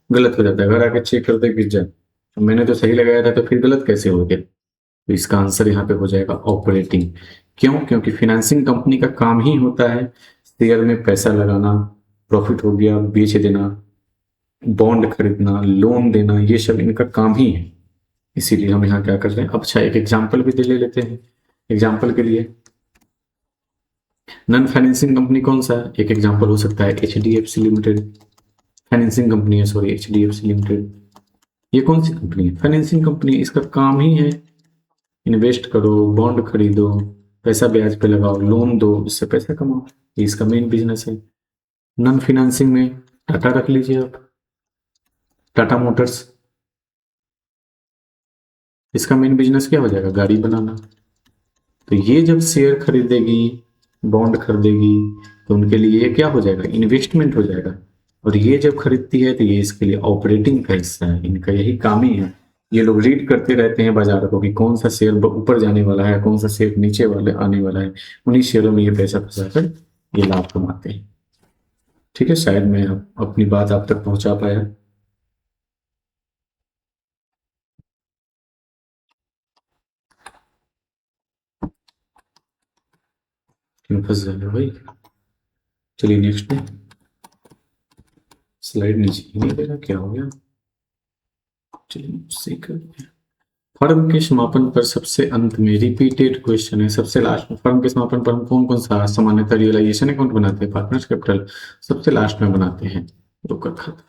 गलत हो जाता है, अगर आके चेक करते गिर जाए, तो मैंने तो सही लगाया था तो फिर गलत कैसे हो गया। तो इसका आंसर यहाँ पे हो जाएगा ऑपरेटिंग। क्यों, क्योंकि फाइनेंसिंग कंपनी का काम ही होता है शेयर में पैसा लगाना, प्रॉफिट हो गया बेच देना, बॉन्ड खरीदना, लोन देना, ये सब इनका काम ही है। इसीलिए हम यहाँ क्या कर रहे हैं। अब अच्छा एक एग्जाम्पल भी दे ले लेते हैं, एग्जाम्पल के लिए नॉन फाइनेंसिंग कंपनी कौन सा है, एक एग्जाम्पल हो सकता है H D F C limited, financing company है, sorry H D F C limited. ये कौन सी कंपनी है, फाइनेंसिंग कंपनी, इसका काम ही है इन्वेस्ट करो, बॉन्ड खरीदो, पैसा ब्याज पे लगाओ, लोन दो, इससे पैसा कमाओ, ये इसका मेन बिजनेस है। नॉन फाइनेंसिंग में टाटा रख लीजिए आप, टाटा मोटर्स, इसका मेन बिजनेस क्या हो जाएगा, गाड़ी बनाना। तो ये जब शेयर खरीदेगी, बॉन्ड खरीदेगी, तो उनके लिए ये क्या हो जाएगा, इन्वेस्टमेंट हो जाएगा। और ये जब खरीदती है तो ये इसके लिए ऑपरेटिंग का हिस्सा है, इनका यही काम ही है। ये लोग रीड करते रहते हैं बाजार को कि कौन सा शेयर ऊपर जाने वाला है, कौन सा शेयर नीचे वाले आने वाला है, उन्हीं शेयरों में ये पैसा फंसा कर ये लाभ कमाते हैं। ठीक है, शायद मैं अपनी बात आप तक पहुंचा पाया। क्यों फंस जाएगा भाई। चलिए नेक्स्ट में, स्लाइड नीचे ही नहीं दे रहा, क्या हो गया। चलिए सही कर, फर्म के समापन पर सबसे अंत में रिपीटेड क्वेश्चन है, सबसे लास्ट में फर्म के समापन पर हम कौन कौन सा सामान्यतः रियलाइजेशन अकाउंट बनाते हैं, पार्टनर्स कैपिटल सबसे लास्ट में बनाते हैं, ब्रोकर खाता।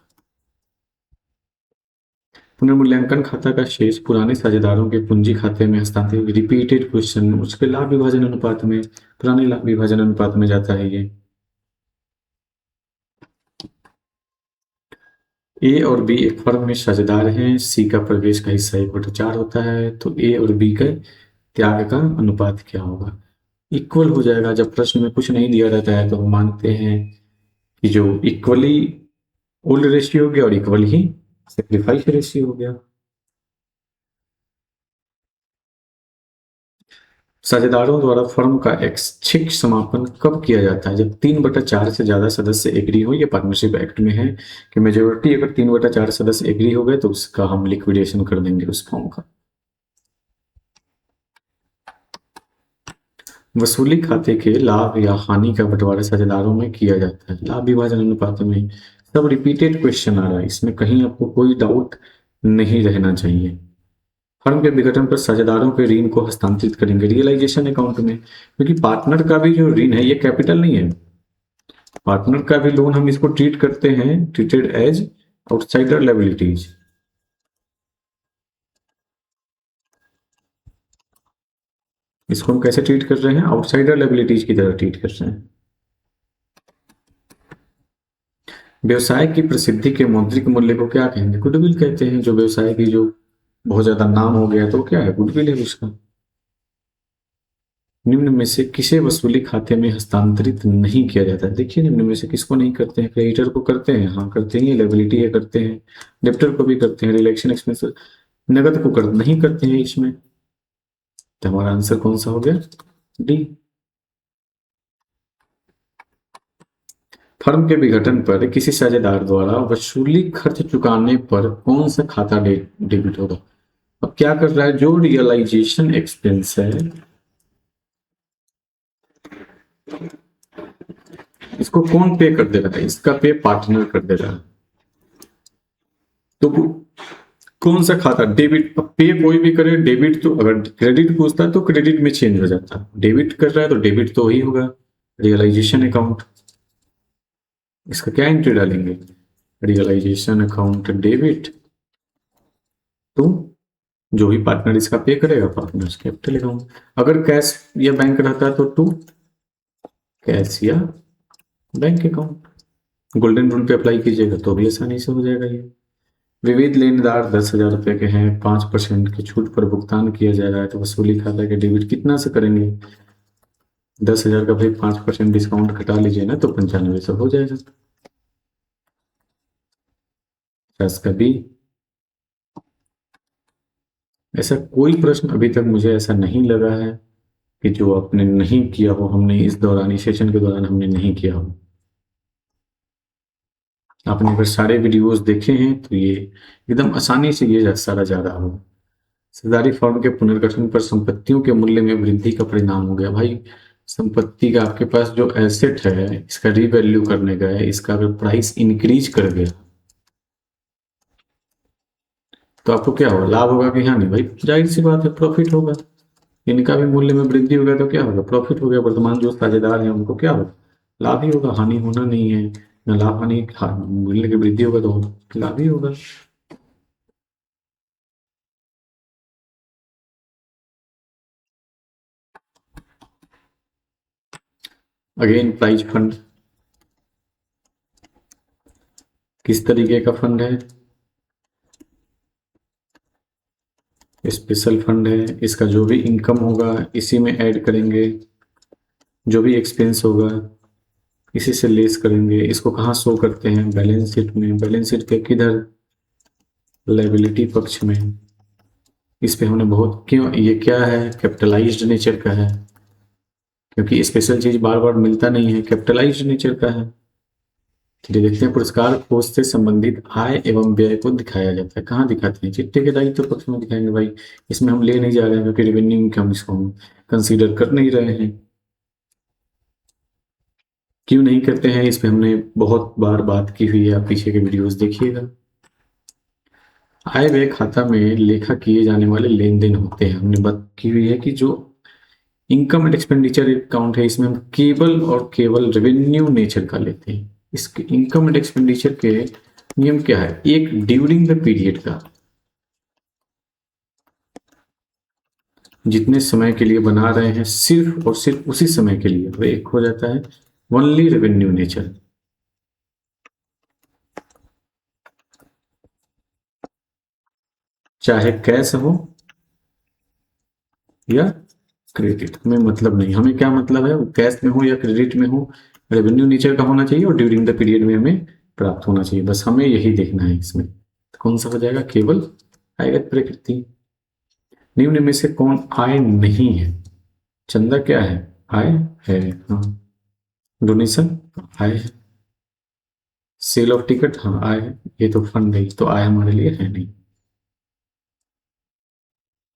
पुनर्मूल्यांकन खाता का शेष पुराने साझेदारों के पूंजी खाते में हस्तांतरित, रिपीटेड क्वेश्चन, उसके लाभ विभाजन अनुपात में, पुराने लाभ विभाजन अनुपात में जाता है ये। ए और बी एक फर्म में साझेदार हैं, सी का प्रवेश का हिस्सा 1/4 होता है, तो ए और बी का त्याग का अनुपात क्या होगा? इक्वल हो जाएगा। जब प्रश्न में कुछ नहीं दिया रहता है तो हम मानते हैं कि जो इक्वली ओल्ड रेशियो हो गया और इक्वल ही सेक्रीफाइस रेशियो हो गया। साझेदारों द्वारा फर्म का ऐच्छिक समापन कब किया जाता है? जब 3/4 से ज्यादा सदस्य एग्री हो। ये पार्टनरशिप एक्ट में है कि मेजोरिटी अगर 3/4 सदस्य एग्री हो गए तो उसका हम लिक्विडेशन कर देंगे उस फर्म का। वसूली खाते के लाभ या हानि का बंटवारा साझेदारों में किया जाता है। लाभ विभाजन अनुपात में सब रिपीटेड क्वेश्चन आ रहा है, इसमें कहीं आपको कोई डाउट नहीं रहना चाहिए। फर्म के विघटन पर साझेदारों के ऋण को हस्तांतरित करेंगे रियलाइजेशन अकाउंट में, क्योंकि पार्टनर का भी जो ऋण है ये कैपिटल नहीं है। पार्टनर का भी लोन हम इसको ट्रीट करते हैं, ट्रीटेड एज आउटसाइडर लायबिलिटीज। इसको हम कैसे ट्रीट कर रहे हैं? आउटसाइडर लायबिलिटीज की तरह ट्रीट कर रहे हैं। व्यवसाय की प्रसिद्धि के मौद्रिक मूल्य को क्या कहेंगे? गुडविल कहते हैं। जो व्यवसाय की जो बहुत ज्यादा नाम हो गया तो क्या है? गुडविल है उसका। निम्न में से किसे वसूली खाते में हस्तांतरित नहीं किया जाता है? देखिए निम्न में से किसको नहीं करते हैं? क्रेडिटर को करते हैं, हाँ करते हैं, लायबिलिटी है करते हैं, डेप्टर को भी करते हैं, रिलेक्शन एक्सपेंस, नगद को कर नहीं करते हैं इसमें। तो हमारा आंसर कौन सा हो गया? डी। फर्म के विघटन पर किसी साझेदार द्वारा वसूली खर्च चुकाने पर कौन सा खाता डेबिट होगा? अब क्या कर रहा है? जो रियलाइजेशन एक्सपेंस है इसको कौन पे कर दे रहा है? इसका पे पार्टनर कर दे रहा है। तो कौन सा खाता? डेबिट। अब पे कोई भी करे, डेबिट तो अगर क्रेडिट पूछता है तो क्रेडिट में चेंज हो जाता है, डेबिट कर रहा है तो डेबिट तो वही होगा, रियलाइजेशन अकाउंट। इसका क्या एंट्री डालेंगे? Realisation account debit. तो जो भी पार्टनर इसका पे करेगा पार्टनर कैपिटल अकाउंट। अगर कैश या बैंक रहता है तो टू कैश या बैंक अकाउंट। गोल्डन रूल पे अप्लाई कीजिएगा तो भी आसानी से हो जाएगा ये। विविध लेनदार 10,000 रुपए के हैं, 5% की छूट पर भुगतान किया जा रहा है, तो वसूली खाता के डेबिट कितना से करेंगे? 10,000 का भाई 5% डिस्काउंट घटा लीजिए ना तो 95 हो जाएगा। 50 का बी। ऐसा कोई प्रश्न अभी तक मुझे ऐसा नहीं लगा है कि जो आपने नहीं किया हो, हमने इस दौरान, इस सेशन के दौरान हमने नहीं किया हो। आपने अगर सारे वीडियोस देखे हैं तो ये एकदम आसानी से ये सारा जा रहा होगा। साझेदारी फर्म के पुनर्गठन पर संपत्तियों के मूल्य में वृद्धि का परिणाम हो गया। भाई संपत्ति का आपके पास जो एसेट है इसका रीवैल्यू करने का है, इसका अगर प्राइस इंक्रीज कर गया तो आपको क्या होगा? लाभ होगा कि हानि? भाई जाहिर सी बात है प्रॉफिट होगा। इनका भी मूल्य में वृद्धि होगा तो क्या होगा? प्रॉफिट हो गया। वर्तमान जो साझेदार हैं उनको क्या होगा? लाभ ही होगा, हानि होना नहीं है ना। लाभ हानि, मूल्य की वृद्धि होगा तो लाभ ही होगा। अगेन प्राइज फंड किस तरीके का फंड है? स्पेशल फंड है। इसका जो भी इनकम होगा इसी में ऐड करेंगे, जो भी एक्सपेंस होगा इसी से लेस करेंगे। इसको कहाँ शो करते हैं? बैलेंस शीट में। बैलेंस शीट के किधर? लायबिलिटी पक्ष में। इस पे हमने बहुत, क्यों ये क्या है? कैपिटलाइज्ड नेचर का है, क्योंकि स्पेशल चीज बार बार मिलता नहीं है, कैपिटलाइज्ड नेचर का है। चलिए देखते हैं। पुरस्कार कोष से संबंधित आय एवं व्यय को दिखाया जाता है। कहाँ दिखाते हैं? चिट्ठे के दायित्व पक्ष में दिखाएंगे। भाई इसमें हम ले नहीं जा रहे हैं क्योंकि रेवेन्यू इनकम इसको हम कंसीडर कर नहीं रहे हैं। क्यों नहीं करते हैं? इस पे हमने बहुत बार बात की हुई है, आप पीछे के वीडियोस देखिएगा। आय व्यय खाता में लेखा किए जाने वाले लेन देन होते हैं। हमने बात की हुई है कि जो इनकम एंड एक्सपेंडिचर अकाउंट है इसमें हम केवल और केवल रेवेन्यू नेचर का लेते हैं। इसके इनकम एंड एक्सपेंडिचर के नियम क्या है? एक ड्यूरिंग द पीरियड का, जितने समय के लिए बना रहे हैं सिर्फ और सिर्फ उसी समय के लिए, वो एक हो जाता है ओनली रेवेन्यू नेचर। चाहे कैश हो या क्रेडिट, हमें मतलब नहीं, हमें क्या मतलब है, वो कैश में हो या क्रेडिट में हो, रेवेन्यू नेचर का होना चाहिए और ड्यूरिंग द पीरियड में हमें प्राप्त होना चाहिए, बस हमें यही देखना है इसमें। तो कौन सा हो जाएगा, केवल आयत प्रकृति। निम्न में से कौन आय नहीं है, चंदा क्या है, आय है, हाँ। डोनेशन आय है, सेल ऑफ टिकट हाँ आय है, ये तो फंड है, तो आय हमारे लिए है नहीं।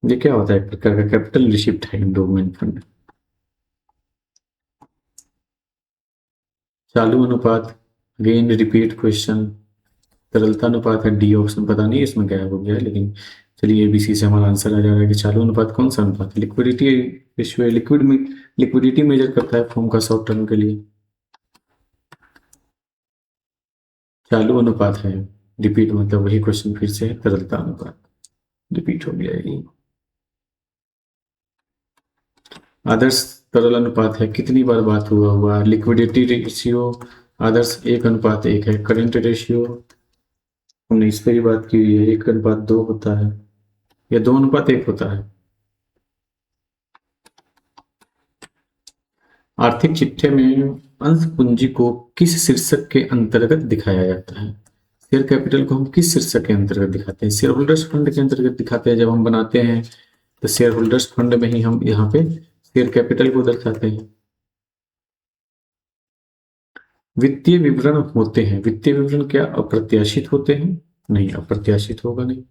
ये क्या होता है, एक प्रकार का कैपिटल रिसिप्ट है एंडोमेंट फंड। चालू अनुपात, अगेन रिपीट क्वेश्चन। तरलता अनुपात है, डी ऑप्शन पता नहीं इसमें क्या हो गया है, लेकिन चलिए एबीसी से हमारा आंसर आ जा रहा है कि चालू अनुपात कौन सा अनुपात है, लिक्विडिटी रेशियो है, लिक्विड में लिक्विडिटी मेजर करता है फॉर्म का शॉर्ट टर्म के लिए। चालू अनुपात है, रिपीट मतलब वही क्वेश्चन फिर से है, तरलता अनुपात रिपीट हो गया है। आदर्श तरल अनुपात है, कितनी बार बात हुआ, लिक्विडिटी रेशियो आदर्श 1:1 है, करेंट रेशियो हमने इस पर ही बात की हुई है, 1:2 होता है या 2:1 होता है। आर्थिक चिट्ठे में अंश पूंजी को किस शीर्षक के अंतर्गत दिखाया जाता है, शेयर कैपिटल को हम किस शीर्षक के अंतर्गत दिखाते हैं, शेयर होल्डर्स फंड के अंतर्गत दिखाते हैं, जब हम बनाते हैं तो शेयर होल्डर्स फंड में ही हम यहाँ पे शेयर कैपिटल को दर्शाते हैं। वित्तीय विवरण होते हैं, वित्तीय विवरण क्या अप्रत्याशित होते हैं, नहीं अप्रत्याशित होगा नहीं।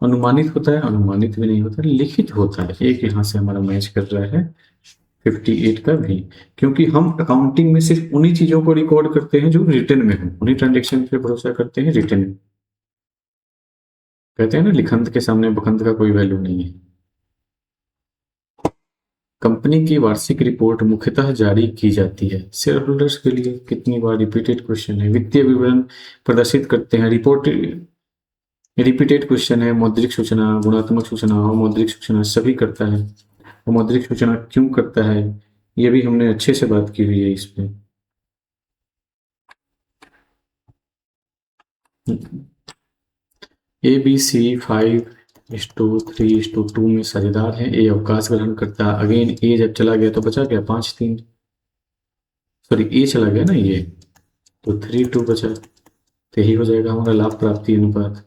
अनुमानित होता है, अनुमानित भी नहीं होता, लिखित होता है, एक यहाँ से हमारा मैच कर रहा है 58 का भी, क्योंकि हम अकाउंटिंग में सिर्फ उन्हीं चीजों को रिकॉर्ड करते हैं जो रिटर्न में हो, उन्हीं ट्रांजेक्शन पे भरोसा करते हैं रिटर्न। कहते हैं ना, लिखंत के सामने बखंत का कोई वैल्यू नहीं है। कंपनी की वार्षिक रिपोर्ट मुख्यतः जारी की जाती है शेयर होल्डर्स के लिए, कितनी बार, रिपीटेड क्वेश्चन है। वित्तीय विवरण प्रदर्शित करते हैं, रिपोर्ट रिपीटेड क्वेश्चन है। मौद्रिक सूचना, गुणात्मक सूचना और मौद्रिक सूचना सभी करता है, और मौद्रिक सूचना क्यों करता है ये भी हमने अच्छे से बात की हुई है इस पे। ए बी सी 5:3:2 में साझेदार है, ए अवकाश ग्रहण करता है, अगेन ए जब चला गया तो बचा गया 5:3, सॉरी ए चला गया ना ये, तो 3:2 बचा, तो यही हो जाएगा हमारा लाभ प्राप्ति अनुपात।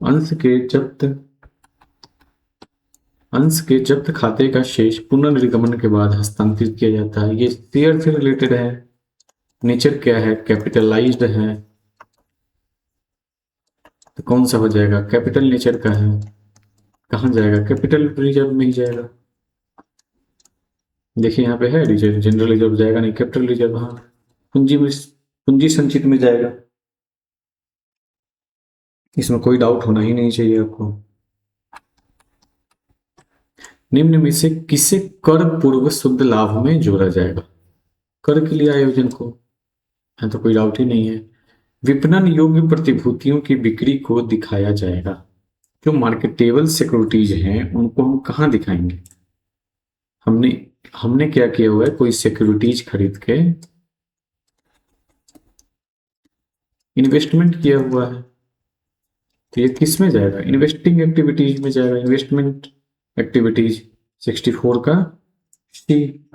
अंश के जब्त अंश के जब्त खाते का शेष पुनर्निर्गमन के बाद हस्तांतरित किया जाता है, ये शेयर से रिलेटेड है। नेचर क्या है, कैपिटलाइज्ड है, तो कौन सा हो जाएगा, कैपिटल नेचर का है, कहाँ जाएगा, कैपिटल रिजर्व में ही जाएगा। देखिए यहाँ पे है रिजर्व, जनरल रिजर्व जाएगा नहीं, कैपिटल रिजर्व, हाँ पूंजी में, पूंजी संचित में जाएगा, इसमें कोई डाउट होना ही नहीं चाहिए आपको। निम्न में से किसे कर पूर्व शुद्ध लाभ में जोड़ा जाएगा, कर के लिए आयोजन को, है तो कोई डाउट ही नहीं है। विपणन योग्य प्रतिभूतियों की बिक्री को दिखाया जाएगा, जो मार्केटेबल सिक्योरिटीज हैं उनको हम कहाँ दिखाएंगे, हमने हमने क्या किया हुआ है, कोई सिक्योरिटीज खरीद के इन्वेस्टमेंट किया हुआ है, तो ये किस में जाएगा, इन्वेस्टिंग एक्टिविटीज में जाएगा, इन्वेस्टमेंट एक्टिविटीज 64 का सी।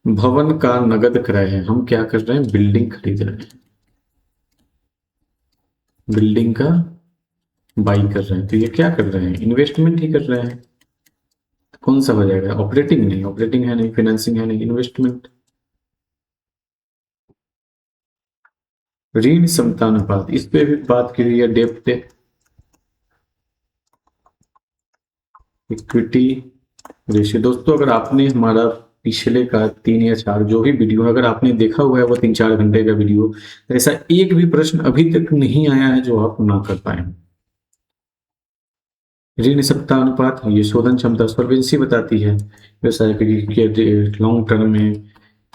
भवन का नगद क्रय है, हम क्या कर रहे हैं, बिल्डिंग खरीद रहे हैं, बिल्डिंग का बाई कर रहे हैं, तो ये क्या कर रहे हैं, इन्वेस्टमेंट ही कर रहे हैं। तो कौन सा हो जाएगा, ऑपरेटिंग नहीं, ऑपरेटिंग है नहीं, फाइनेंसिंग है नहीं, इन्वेस्टमेंट। ऋण क्षमता अनुपात, इस पे भी बात की हुई है, डेप्ट इक्विटी रेशियो। दोस्तों अगर आपने हमारा पिछले का 3 या 4 जो भी वीडियो है अगर आपने देखा हुआ है, वो 3-4 घंटे का वीडियो, तो ऐसा एक भी प्रश्न अभी तक नहीं आया है जो आप ना कर पाए। ऋण क्षमता अनुपात, ये शोधन क्षमता, सॉल्वेंसी बताती है व्यवसाय के लॉन्ग टर्म में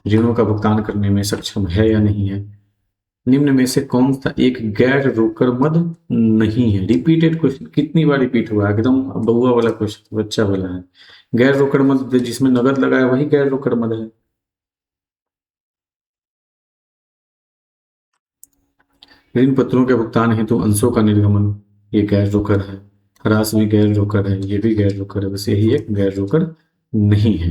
ऋणों का भुगतान करने में सक्षम है या नहीं है। निम्न में से कौन सा एक गैर रोकड़ मद नहीं है, रिपीटेड क्वेश्चन, कितनी बार रिपीट हुआ है, एकदम बहुआ वाला क्वेश्चन, बच्चा वाला है। गैर रोकड़ मद जिसमें नगद लगा है वही गैर रोकड़ मद है। ऋण पत्रों के भुगतान हेतु अंशों का निर्गमन, ये गैर रोकड़ है। ह्रास भी गैर रोकड़ है, ये भी गैर रोकड़ है, बस यही एक गैर रोकड़ नहीं है।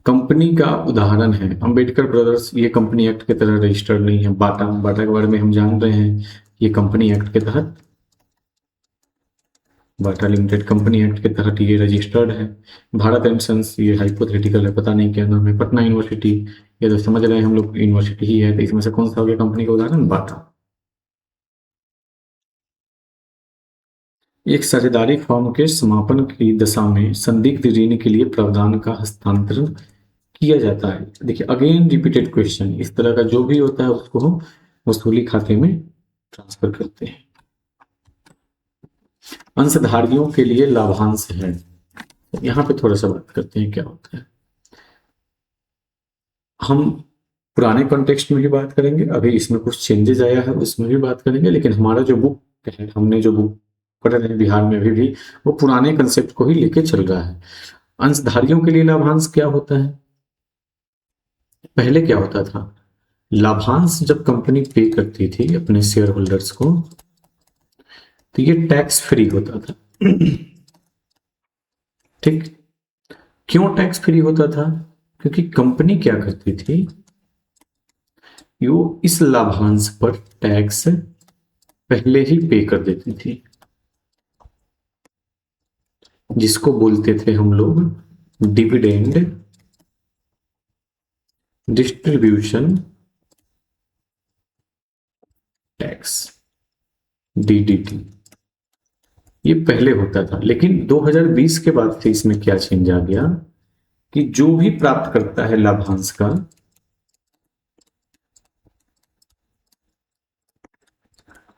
कंपनी का उदाहरण है अंबेडकर ब्रदर्स, ये कंपनी एक्ट के तहत रजिस्टर्ड नहीं है। बाटा, बाटा के बारे में हम जान रहे हैं, ये कंपनी एक्ट के तहत, बाटा लिमिटेड कंपनी एक्ट के तहत ये रजिस्टर्ड है। भारत एंड सन्स, ये हाइपोथेटिकल है, पता नहीं क्या नाम है। पटना यूनिवर्सिटी, ये तो समझ रहे हैं हम लोग यूनिवर्सिटी ही है, तो इसमें से कौन सा हो गया कंपनी का उदाहरण? बाटा। एक साझेदारी फर्म के समापन की दशा में संदिग्ध ऋण के लिए प्रावधान का हस्तांतरण किया जाता है। देखिए अगेन रिपीटेड क्वेश्चन, इस तरह का जो भी होता है उसको हम वसूली खाते में ट्रांसफर करते हैं। अंशधारियों के लिए लाभांश है, यहां पे थोड़ा सा बात करते हैं क्या होता है। हम पुराने कॉन्टेक्स्ट में भी बात करेंगे, अभी इसमें कुछ चेंजेस आया है उसमें भी बात करेंगे, लेकिन हमारा जो बुक है, हमने जो बुक पढ़ रहे हैं बिहार में अभी भी, वो पुराने कंसेप्ट को ही लेके चल रहा है। अंशधारियों के लिए लाभांश क्या होता है? पहले क्या होता था, लाभांश जब कंपनी पे करती थी अपने शेयर होल्डर्स को, तो ये टैक्स फ्री होता था। ठीक, क्यों टैक्स फ्री होता था? क्योंकि कंपनी क्या करती थी, वो इस लाभांश पर टैक्स पहले ही पे कर देती थी, जिसको बोलते थे हम लोग डिविडेंड डिस्ट्रीब्यूशन टैक्स, डीडीटी। ये पहले होता था, लेकिन 2020 के बाद से इसमें क्या चेंज आ गया कि जो भी प्राप्त करता है लाभांश का,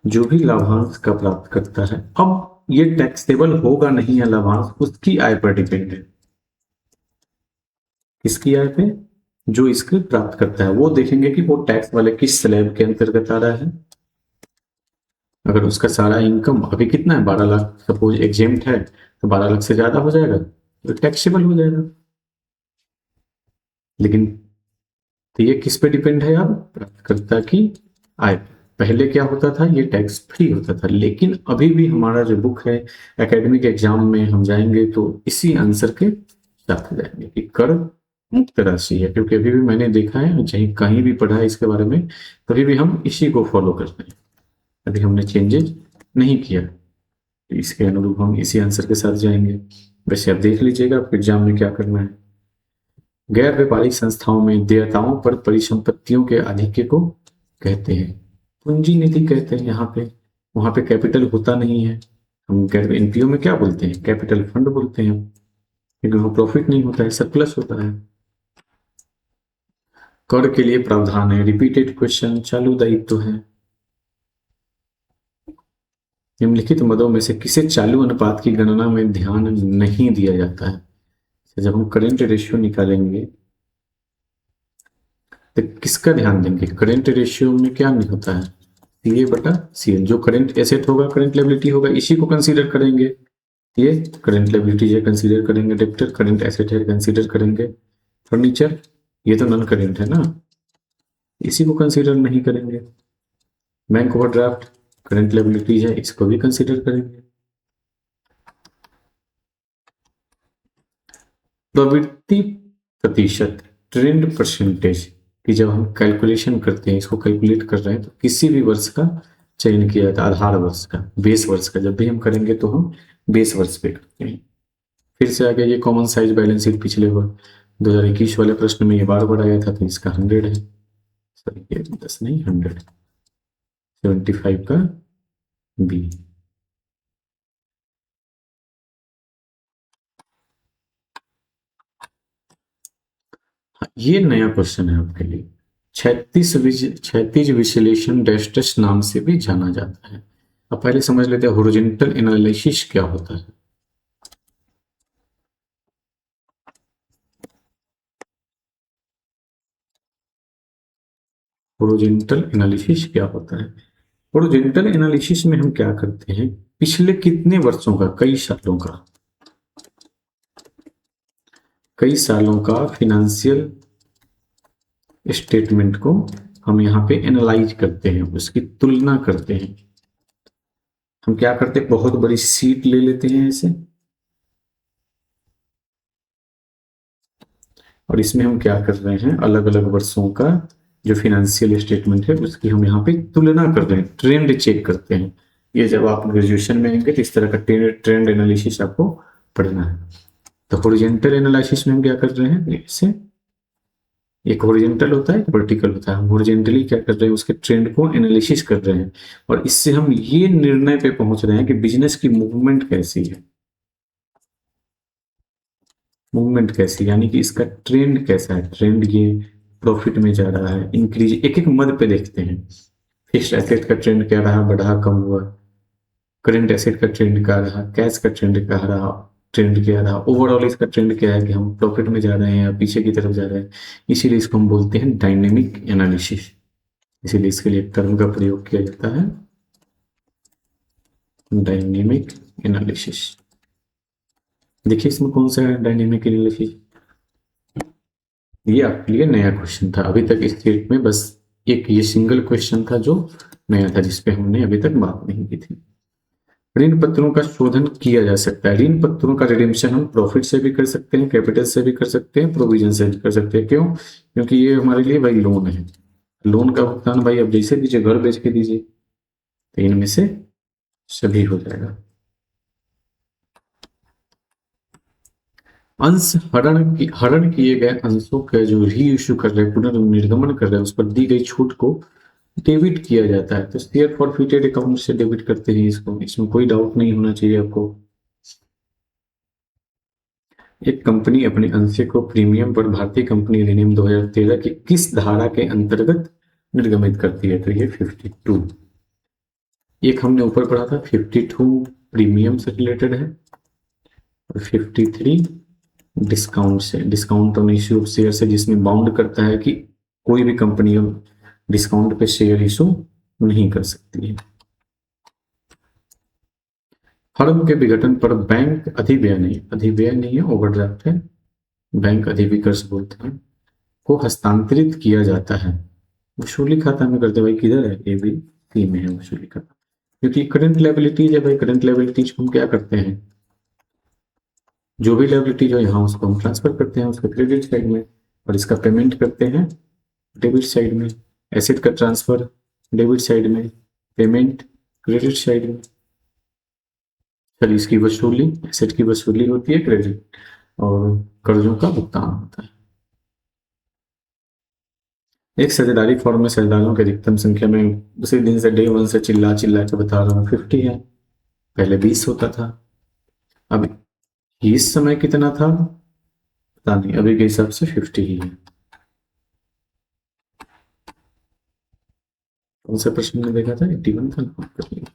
जो भी लाभांश का प्राप्त करता है, अब ये टैक्सेबल होगा नहीं है लाभांश, उसकी आय पर डिपेंड है। किसकी आय पे? जो इसके प्राप्त करता है, वो देखेंगे कि वो टैक्स वाले किस स्लैब के अंतर्गत आ रहा है। अगर उसका सारा इनकम अभी कितना है, 12 लाख सपोज एग्जेम्प्ट है, तो 12 लाख से ज्यादा हो जाएगा तो टैक्सेबल हो जाएगा। लेकिन तो ये किस पे डिपेंड है? अब प्राप्तकर्ता की आय। पहले क्या होता था, ये टैक्स फ्री होता था, लेकिन अभी भी हमारा जो बुक है एकेडमिक एग्जाम में हम जाएंगे तो इसी आंसर के साथ जाएंगे कि कर मुक्त राशि है, क्योंकि अभी भी मैंने देखा है चाहे कहीं भी पढ़ा है इसके बारे में, तभी भी हम इसी को फॉलो करते हैं, अभी हमने चेंजेस नहीं किया, तो इसके अनुरूप हम इसी आंसर के साथ जाएंगे। वैसे आप देख लीजिएगा आपको एग्जाम में क्या करना है। गैर व्यापारिक संस्थाओं में देयताओं पर परिसंपत्तियों के अधिक्य को कहते हैं पूंजी निधि कहते हैं। यहाँ पे, वहां पे कैपिटल होता नहीं है, हम एनपीओ में क्या बोलते हैं? कैपिटल फंड बोलते हैं, क्योंकि वहां प्रॉफिट नहीं होता है, सरप्लस होता है। कर के लिए प्रावधान है, रिपीटेड क्वेश्चन, चालू दायित्व है। निम्नलिखित मदों में से किसे चालू अनुपात की गणना में ध्यान नहीं दिया जाता है? जब हम करेंट रेशियो निकालेंगे तो किसका ध्यान देंगे? करेंट रेशियो में क्या नहीं होता है, सीए बटा सीएल। जो करंट एसेट होगा, करंट लायबिलिटी होगा, इसी को कंसीडर करेंगे। ये करंट लायबिलिटी है, कंसीडर करेंगे। डेप्टर करंट एसेट है, कंसीडर करेंगे। फर्नीचर ये तो नॉन करंट है ना, इसी को कंसीडर नहीं करेंगे। बैंक ओवरड्राफ्ट करंट लायबिलिटी है, इसको भी कंसीडर करेंगे। प्रवृत्ति प्रतिशत, ट्रेंड परसेंटेज कि जब हम कैलकुलेशन करते हैं, इसको कैलकुलेट कर रहे हैं, तो किसी भी वर्ष का चयन किया जाता है, आधार वर्ष का, बेस वर्ष का। जब भी हम करेंगे तो हम बेस वर्ष पे करते हैं। फिर से आगे ये कॉमन साइज बैलेंस शीट पिछले 2021 वाले प्रश्न में ये बार बार आया था, तो इसका 100 है, सॉरी ये 10 नहीं 100, 75 का बी। ये नया क्वेश्चन है आपके लिए। क्षैतिज विश्लेषण डैश नाम से भी जाना जाता है। अब पहले समझ लेते हैं हॉरिजॉन्टल एनालिसिस क्या होता है। हॉरिजॉन्टल एनालिसिस क्या होता है? हॉरिजॉन्टल एनालिसिस में हम क्या करते हैं, पिछले कितने वर्षों का, कई सालों का फिनेंशियल स्टेटमेंट को हम यहाँ पे एनालाइज करते हैं, उसकी तुलना करते हैं। हम क्या करते हैं, बहुत बड़ी शीट ले लेते हैं ऐसे, और इसमें हम क्या कर रहे हैं, अलग अलग वर्षों का जो फिनेंशियल स्टेटमेंट है उसकी हम यहाँ पे तुलना कर रहे हैं, ट्रेंड चेक करते हैं। ये जब आप ग्रेजुएशन में आएंगे तो इस तरह का ट्रेंड एनालिसिस आपको पढ़ना है। तो हॉरिजॉन्टल एनालिसिस में हम क्या कर रहे हैं, इससे एक हॉरिजॉन्टल होता है, एक वर्टिकल होता है। हम हॉरिजॉन्टली क्या कर रहे हैं, उसके ट्रेंड को एनालिसिस कर रहे हैं, और इससे हम ये निर्णय पे पहुंच रहे हैं कि बिजनेस की मूवमेंट कैसी है, मूवमेंट कैसी, यानी कि इसका ट्रेंड कैसा है, ट्रेंड ये प्रॉफिट में जा रहा है, इंक्रीज, एक एक मद पे देखते हैं। फिक्स्ड एसेट का ट्रेंड क्या रहा, बढ़ा कम हुआ, करंट एसेट का ट्रेंड क्या रहा, कैश का ट्रेंड क्या रहा, ट्रेंड क्या रहा, ओवरऑल इसका ट्रेंड क्या है कि हम प्रॉफिट में जा रहे हैं या पीछे की तरफ जा रहे हैं। इसीलिए इसको हम बोलते हैं डायनेमिक एनालिसिस। इसीलिए इसके लिए एक टर्म का प्रयोग किया जाता है, डायनेमिक एनालिसिस। देखिए इसमें कौन सा है डायनेमिक एनालिसिस, ये आपके लिए नया क्वेश्चन था। अभी तक इस सेट में बस एक ये सिंगल क्वेश्चन था जो नया था, जिसपे हमने अभी तक बात नहीं की थी। ऋण पत्रों का शोधन किया जा सकता है। ऋण पत्रों का रिडेम्पशन हम प्रॉफिट से भी कर सकते हैं, कैपिटल से भी कर सकते हैं, प्रोविजन से भी कर सकते हैं। क्यों? क्योंकि ये हमारे लिए भाई लोन है। लोन का भुगतान भाई अब जैसे दीजिए, घर बेच के दीजिए, तो इनमें से सभी हो जाएगा। अंश हरण किए गए अंशों का जो री इश्यू कर रहे हैं, पुनर्निर्गमन कर रहे हैं, उस पर दी गई छूट को डेबिट किया जाता है। तो शेयर फॉरफिटेड अकाउंट से डेबिट करते हैं इसको, इसमें कोई डाउट नहीं होना चाहिए आपको। एक कंपनी अपने अंशों को प्रीमियम पर भारतीय कंपनी अधिनियम 2013 की किस धारा के अंतर्गत निर्गमित करती है? तो ये 52। एक हमने ऊपर पढ़ा था 52 प्रीमियम से रिलेटेड है, और 53 डिस्काउंट से, discount on issue of share से, जिसमें बाउंड करता है कि कोई भी कंपनी डिस्काउंट पे शेयर इशू नहीं कर सकती है। फर्म के विघटन पर बैंक अधिव्यय नहीं है, ओवरड्राफ्ट है, बैंक अधिविकर्ष बोलते हैं, को हस्तांतरित किया जाता है। वसूली खाता में करते भाई, किधर है, ए बी सी में है वसूली खाता। क्योंकि करंट लायबिलिटीज है भाई, करंट लायबिलिटीज को हम क्या करते हैं, जो भी लायबिलिटी जो यहाँ उसको हम ट्रांसफर करते हैं उसके क्रेडिट साइड में, और इसका पेमेंट करते हैं डेबिट साइड में। एसेट का ट्रांसफर डेबिट साइड में, पेमेंट क्रेडिट साइड में। फिर इसकी वसूली, एसेट की वसूली होती है, क्रेडिट, और कर्जों का भुगतान होता है। एक साझेदारी फॉर्म में साझेदारों की अधिकतम संख्या में उसी दिन से डे वन से चिल्ला चिल्ला के बता रहा हूँ 50 है। पहले 20 होता था, अब इस समय कितना था पता नहीं, अभी के हिसाब से 50 ही है। कौन सा प्रश्न में देखा था, 81 था ना, कर लिया।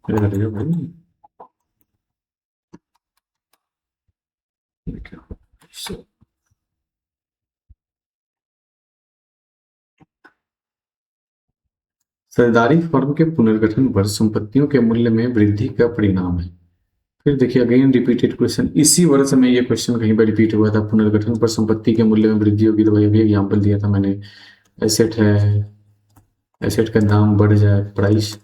अरे भाई साझेदारी फर्म के पुनर्गठन पर संपत्तियों के मूल्य में वृद्धि का परिणाम है। फिर देखिए अगेन रिपीटेड क्वेश्चन, इसी वर्ष में ये क्वेश्चन कहीं पर रिपीट हुआ था, पुनर्गठन पर संपत्ति के मूल्य में वृद्धि होगी। तो भाई अभी एग्जाम्पल दिया था मैंने, एसेट है, एसेट का दाम बढ़ जाए, प्राइस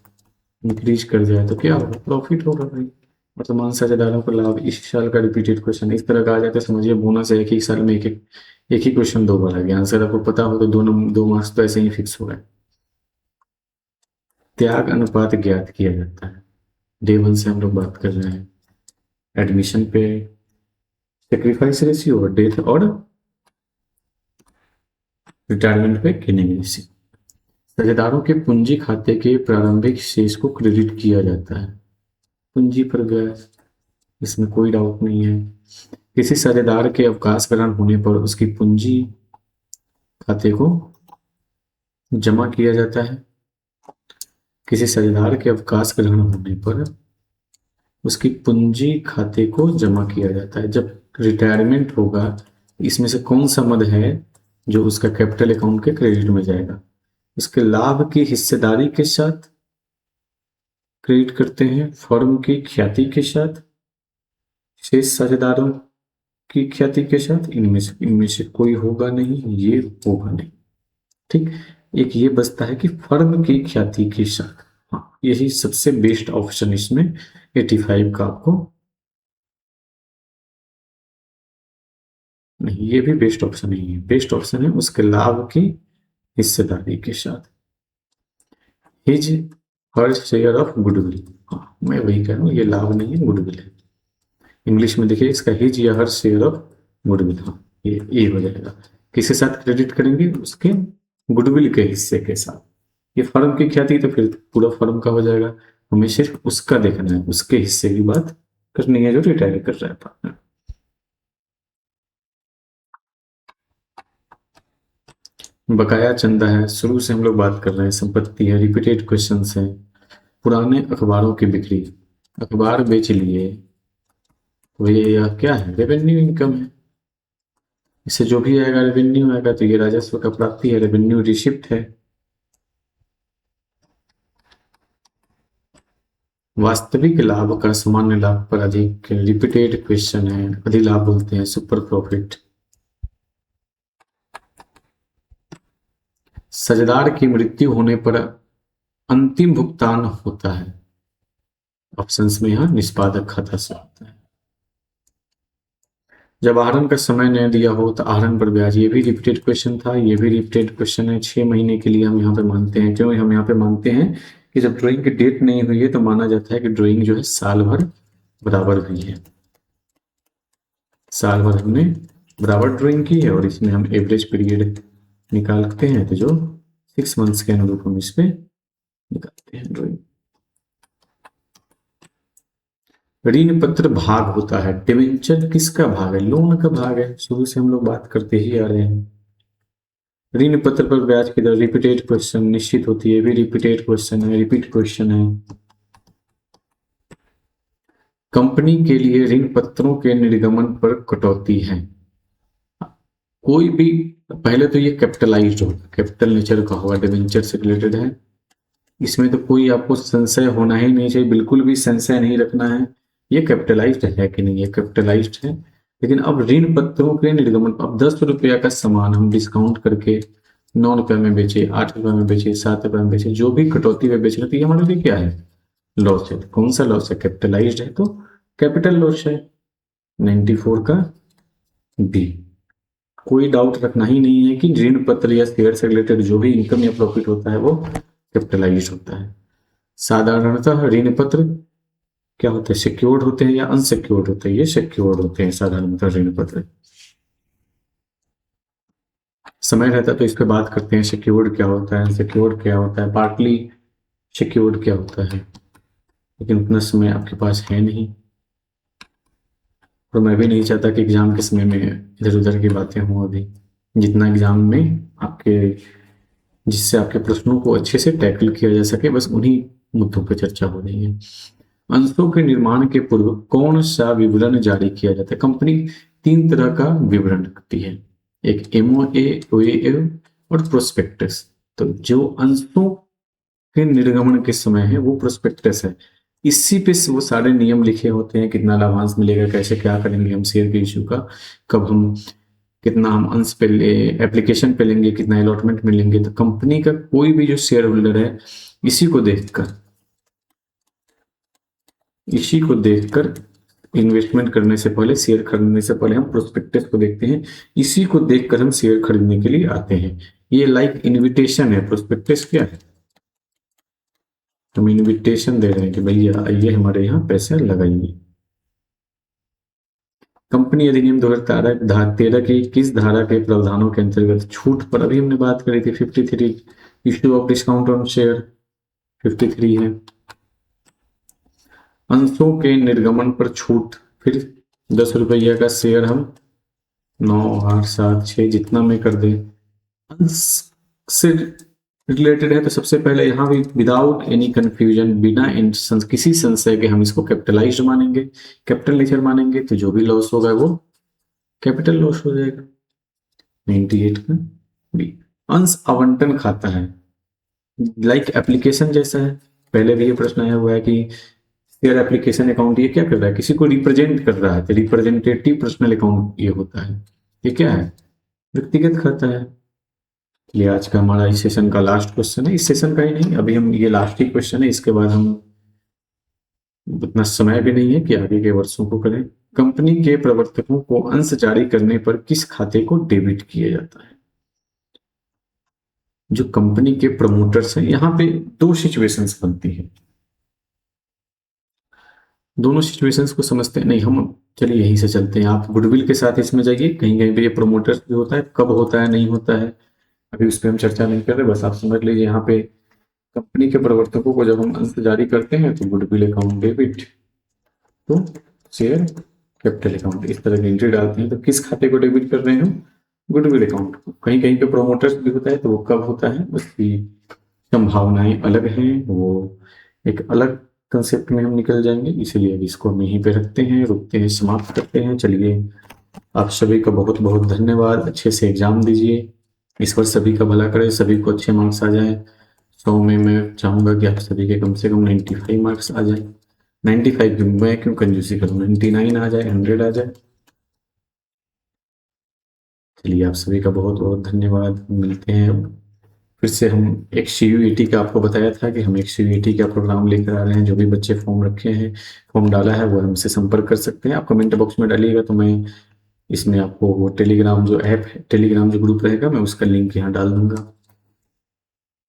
इंक्रीज कर जाए तो क्या होगा, प्रॉफिट होगा भाई। वर्तमान साझेदारों को लाभ, इस साल का रिपीटेड क्वेश्चन इस तरह का आ जाता है, समझिए बोनस है, एक ही साल में एक ही क्वेश्चन दो बार आ गया। आंसर आपको पता हो तो दो मार्क्स तो ऐसे ही फिक्स हो गए। त्याग अनुपात ज्ञात किया जाता है, डे वन से हम लोग बात कर रहे हैं। एडमिशन पे सेक्रीफाइस रेशियो, और डेथ और रिटायरमेंट पे गेनिंग रेशियो। साझेदारों के पूंजी खाते के प्रारंभिक शेष को क्रेडिट किया जाता है, पूंजी पर गया, इसमें कोई डाउट नहीं है। किसी साझेदार के अवकाश ग्रहण होने पर उसकी पूंजी खाते को जमा किया जाता है। किसी साझेदार के अवकाश ग्रहण होने पर उसकी पूंजी खाते को जमा किया जाता है। जब रिटायरमेंट होगा, इसमें से कौन सा मद है जो उसका कैपिटल अकाउंट के क्रेडिट में जाएगा? उसके लाभ की हिस्सेदारी के साथ क्रेडिट करते हैं, फर्म की ख्याति के साथ, शेष साझेदारों की ख्याति के साथ इनमें से कोई होगा नहीं, ये होगा नहीं। ठीक, एक ये बचता है कि फर्म की ख्याति के साथ। हाँ, यही सबसे बेस्ट ऑप्शन इसमें 85 का आपको नहीं, ये भी बेस्ट ऑप्शन नहीं है। बेस्ट ऑप्शन है उसके लाभ की हिस्सेदारी के साथ, his her share of goodwill. हाँ, मैं वही कह रहा हूँ, ये लाभ नहीं है, गुडविल है। इंग्लिश में देखिए इसका हिज या हर शेयर ऑफ गुडविल। हाँ, ये हो जाएगा। किसके साथ क्रेडिट करेंगे? उसके गुडविल के हिस्से के साथ। ये फर्म की ख्याति तो फिर पूरा फर्म का हो जाएगा। हमें सिर्फ उसका देखना है, उसके हिस्से की बात करनी है जो रिटायर कर रहा है पार्टनर। बकाया चंदा है, शुरू से हम लोग बात कर रहे हैं, संपत्ति है, रिपीटेड क्वेश्चन है, पुराने अखबारों की बिक्री, अखबार बेच लिए तो ये यह क्या है? रेवेन्यू इनकम है। इससे जो भी आएगा रेवेन्यू आएगा, तो ये राजस्व का प्राप्ति है, रेवेन्यू रिसिप्ट है। वास्तविक लाभ का सामान्य लाभ पर अधिक, रिपीटेड क्वेश्चन है, अधिलाभ बोलते हैं, सुपर प्रॉफिट। साझेदार की मृत्यु होने पर अंतिम भुगतान होता है, ऑप्शंस में यहाँ निष्पादक खाता से होता है। जब आहरण का समय नहीं दिया हो तो आहरण पर ब्याज, ये भी रिपीटेड क्वेश्चन था, ये भी रिपीटेड क्वेश्चन है। 6 महीने के लिए हम यहाँ पे मानते हैं। क्यों हम यहाँ पे मानते हैं? कि जब ड्राइंग की डेट नहीं हुई है तो माना जाता है कि ड्राइंग जो है साल भर बराबर हुई है। साल भर हमने बराबर ड्राइंग की है और इसमें हम एवरेज पीरियड निकालते हैं, तो जो 6 मंथ्स के अनुरूप हम इस पे निकालते हैं ड्राइंग। ऋण पत्र भाग होता है, डिवेंचर किसका भाग है? लोन का भाग है, शुरू से हम लोग बात करते ही आ रहे हैं। ऋण पत्र पर ब्याज की दर, रिपीटेड क्वेश्चन, निश्चित होती है, भी रिपीटेड क्वेश्चन है, रिपीट क्वेश्चन है। कंपनी के लिए ऋण पत्रों के निर्गमन पर कटौती है। कोई भी, पहले तो ये कैपिटलाइज्ड होगा, कैपिटल नेचर का होगा, डिवेंचर से रिलेटेड है। इसमें तो कोई आपको संशय होना ही नहीं चाहिए, बिल्कुल भी संशय नहीं रखना है ये कैपिटलाइज्ड है कि नहीं। ये कैपिटलाइज्ड है। लेकिन अब ऋण पत्रों के निर्गमन, अब 10 रुपया का सामान हम डिस्काउंट करके 9 रुपए में बेचे, 8 रुपए में बेचे, 7 रुपए में बेचे, जो भी कटौती में बेच रहे, तो ये हमारे लिए क्या है? लॉस है। कौन सा लॉस है? कैपिटलाइज्ड है तो कैपिटल लॉस है। 94 का बी। कोई डाउट रखना ही नहीं है कि ऋण पत्र या शेयर से रिलेटेड जो भी इनकम या प्रॉफिट होता है वो कैपिटलाइज होता है। साधारणतः ऋण पत्र क्या होते हैं? सिक्योर्ड होते हैं या अनसिक्योर्ड होते हैं? ये सिक्योर्ड होते हैं साधारणतः ऋण पत्र। समय रहता है तो इस पे बात करते हैं, सिक्योर्ड क्या होता है, अनसिक्योर्ड क्या होता है, पार्टली सिक्योर्ड क्या होता है। लेकिन उतना समय आपके पास है नहीं, और मैं भी नहीं चाहता कि एग्जाम के समय में इधर उधर की बातें हों अभी। जितना एग्जाम में आपके, जिससे आपके प्रश्नों को अच्छे से टैकल किया जा सके, बस उन्हीं मुद्दों पर चर्चा हो रही है। अंशों के निर्माण के पूर्व कौन सा विवरण जारी किया जाता है? कंपनी 3 तरह का विवरण करती है, एक एमओए, ओएएल और प्रोस्पेक्टस। तो जो अंशों के निर्गमन के समय है वो प्रोस्पेक्टस है। इसी पे वो सारे नियम लिखे होते हैं, कितना लाभांश मिलेगा, कैसे क्या करेंगे हम शेयर के इश्यू का, कब हम, कितना हम अंश पे ले, एप्लीकेशन पे लेंगे, कितना अलॉटमेंट में लेंगे। तो कंपनी का कोई भी जो शेयर होल्डर है, इसी को देखकर इन्वेस्टमेंट करने से पहले, शेयर खरीदने से पहले हम प्रोस्पेक्टस को देखते हैं। इसी को देखकर हम शेयर खरीदने के लिए आते हैं। ये लाइक इन्विटेशन है। प्रोस्पेक्टस क्या है? हम इन्विटेशन दे रहे हैं कि भैया आइए हमारे यहाँ पैसे लगाइए। कंपनी अधिनियम 2013 की किस धारा के प्रावधानों के अंतर्गत छूट पर, अभी हमने बात करी थी 53, issue of discount on share 53 है। अंशों के निर्गमन पर छूट, फिर 10 रुपया का शेयर हम 9, 8, 7, 6 जितना में कर दें, अंश से रिलेटेड है। तो सबसे पहले यहाँ भी विदाउट एनी कंफ्यूजन, बिना किसी संशय के हम इसको कैपिटलाइज्ड मानेंगे, कैपिटल नेचर मानेंगे, तो जो भी लॉस होगा वो कैपिटल लॉस हो जाएगा। 98 का बी। अंश आवंटन खाता है, लाइक एप्लीकेशन जैसा है। पहले भी ये प्रश्न आया हुआ है कि शेयर एप्लीकेशन अकाउंट ये क्या कर रहा है, किसी को रिप्रेजेंट कर रहा है, तो रिप्रेजेंटेटिव पर्सनल अकाउंट ये होता है। ये क्या है, व्यक्तिगत खाता है। ये आज का हमारा इस सेशन का लास्ट क्वेश्चन है, इस सेशन का ही नहीं, अभी हम ये लास्ट ही क्वेश्चन है, इसके बाद हम उतना समय भी नहीं है कि आगे के वर्षों को करें। कंपनी के प्रवर्तकों को अंश जारी करने पर किस खाते को डेबिट किया जाता है। जो कंपनी के प्रमोटर्स हैं, यहाँ पे दो सिचुएशंस बनती है, दोनों सिचुएशंस को समझते हैं। नहीं, हम चलिए यहीं से चलते हैं, आप गुडविल के साथ इसमें जाइए, कहीं कहीं पे ये प्रमोटर्स भी होता है, कब होता है नहीं होता है अभी उस पर हम चर्चा नहीं कर रहे, बस आप समझ लीजिए यहाँ पे कंपनी के प्रवर्तकों को जब हम अंश जारी करते हैं तो गुडविल अकाउंट डेबिट, तो शेयर कैपिटल अकाउंट, इस तरह की एंट्री डालते हैं। तो किस खाते को डेबिट कर रहे हैं हम, गुडविल अकाउंट को। कहीं कहीं पे प्रोमोटर्स भी होता है, तो वो कब होता है, उसकी संभावनाएं अलग हैं, वो एक अलग कंसेप्ट में हम निकल जाएंगे, इसीलिए अब इसको हम यहीं पे रखते हैं, रुकते हैं, समाप्त करते हैं। चलिए, आप सभी का बहुत बहुत धन्यवाद, अच्छे से एग्जाम दीजिए, ईश्वर सभी का भला करे, सभी को अच्छे मार्क्स आ जाए। 100 में मैं चाहूंगा कि आप सभी के कम से कम 95 मार्क्स आ जाए। 95 क्यों, मैं क्यों कंजूसी करूँ, 99 आ जाए, 100 आ जाए। चलिए, आप सभी का बहुत बहुत धन्यवाद, मिलते हैं अब फिर से। हम एक CUET का आपको बताया था कि हम एक CUET का प्रोग्राम लेकर आ रहे हैं, जो भी बच्चे फॉर्म रखे हैं, फॉर्म डाला है, वो हमसे संपर्क कर सकते हैं। आप कमेंट बॉक्स में डालिएगा, तो मैं इसमें आपको वो टेलीग्राम जो ऐप है, टेलीग्राम जो ग्रुप रहेगा, मैं उसका लिंक यहाँ डाल दूंगा।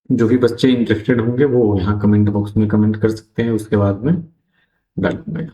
जो भी बच्चे इंटरेस्टेड होंगे वो यहाँ कमेंट बॉक्स में कमेंट कर सकते हैं, उसके बाद में डाल दूंगा।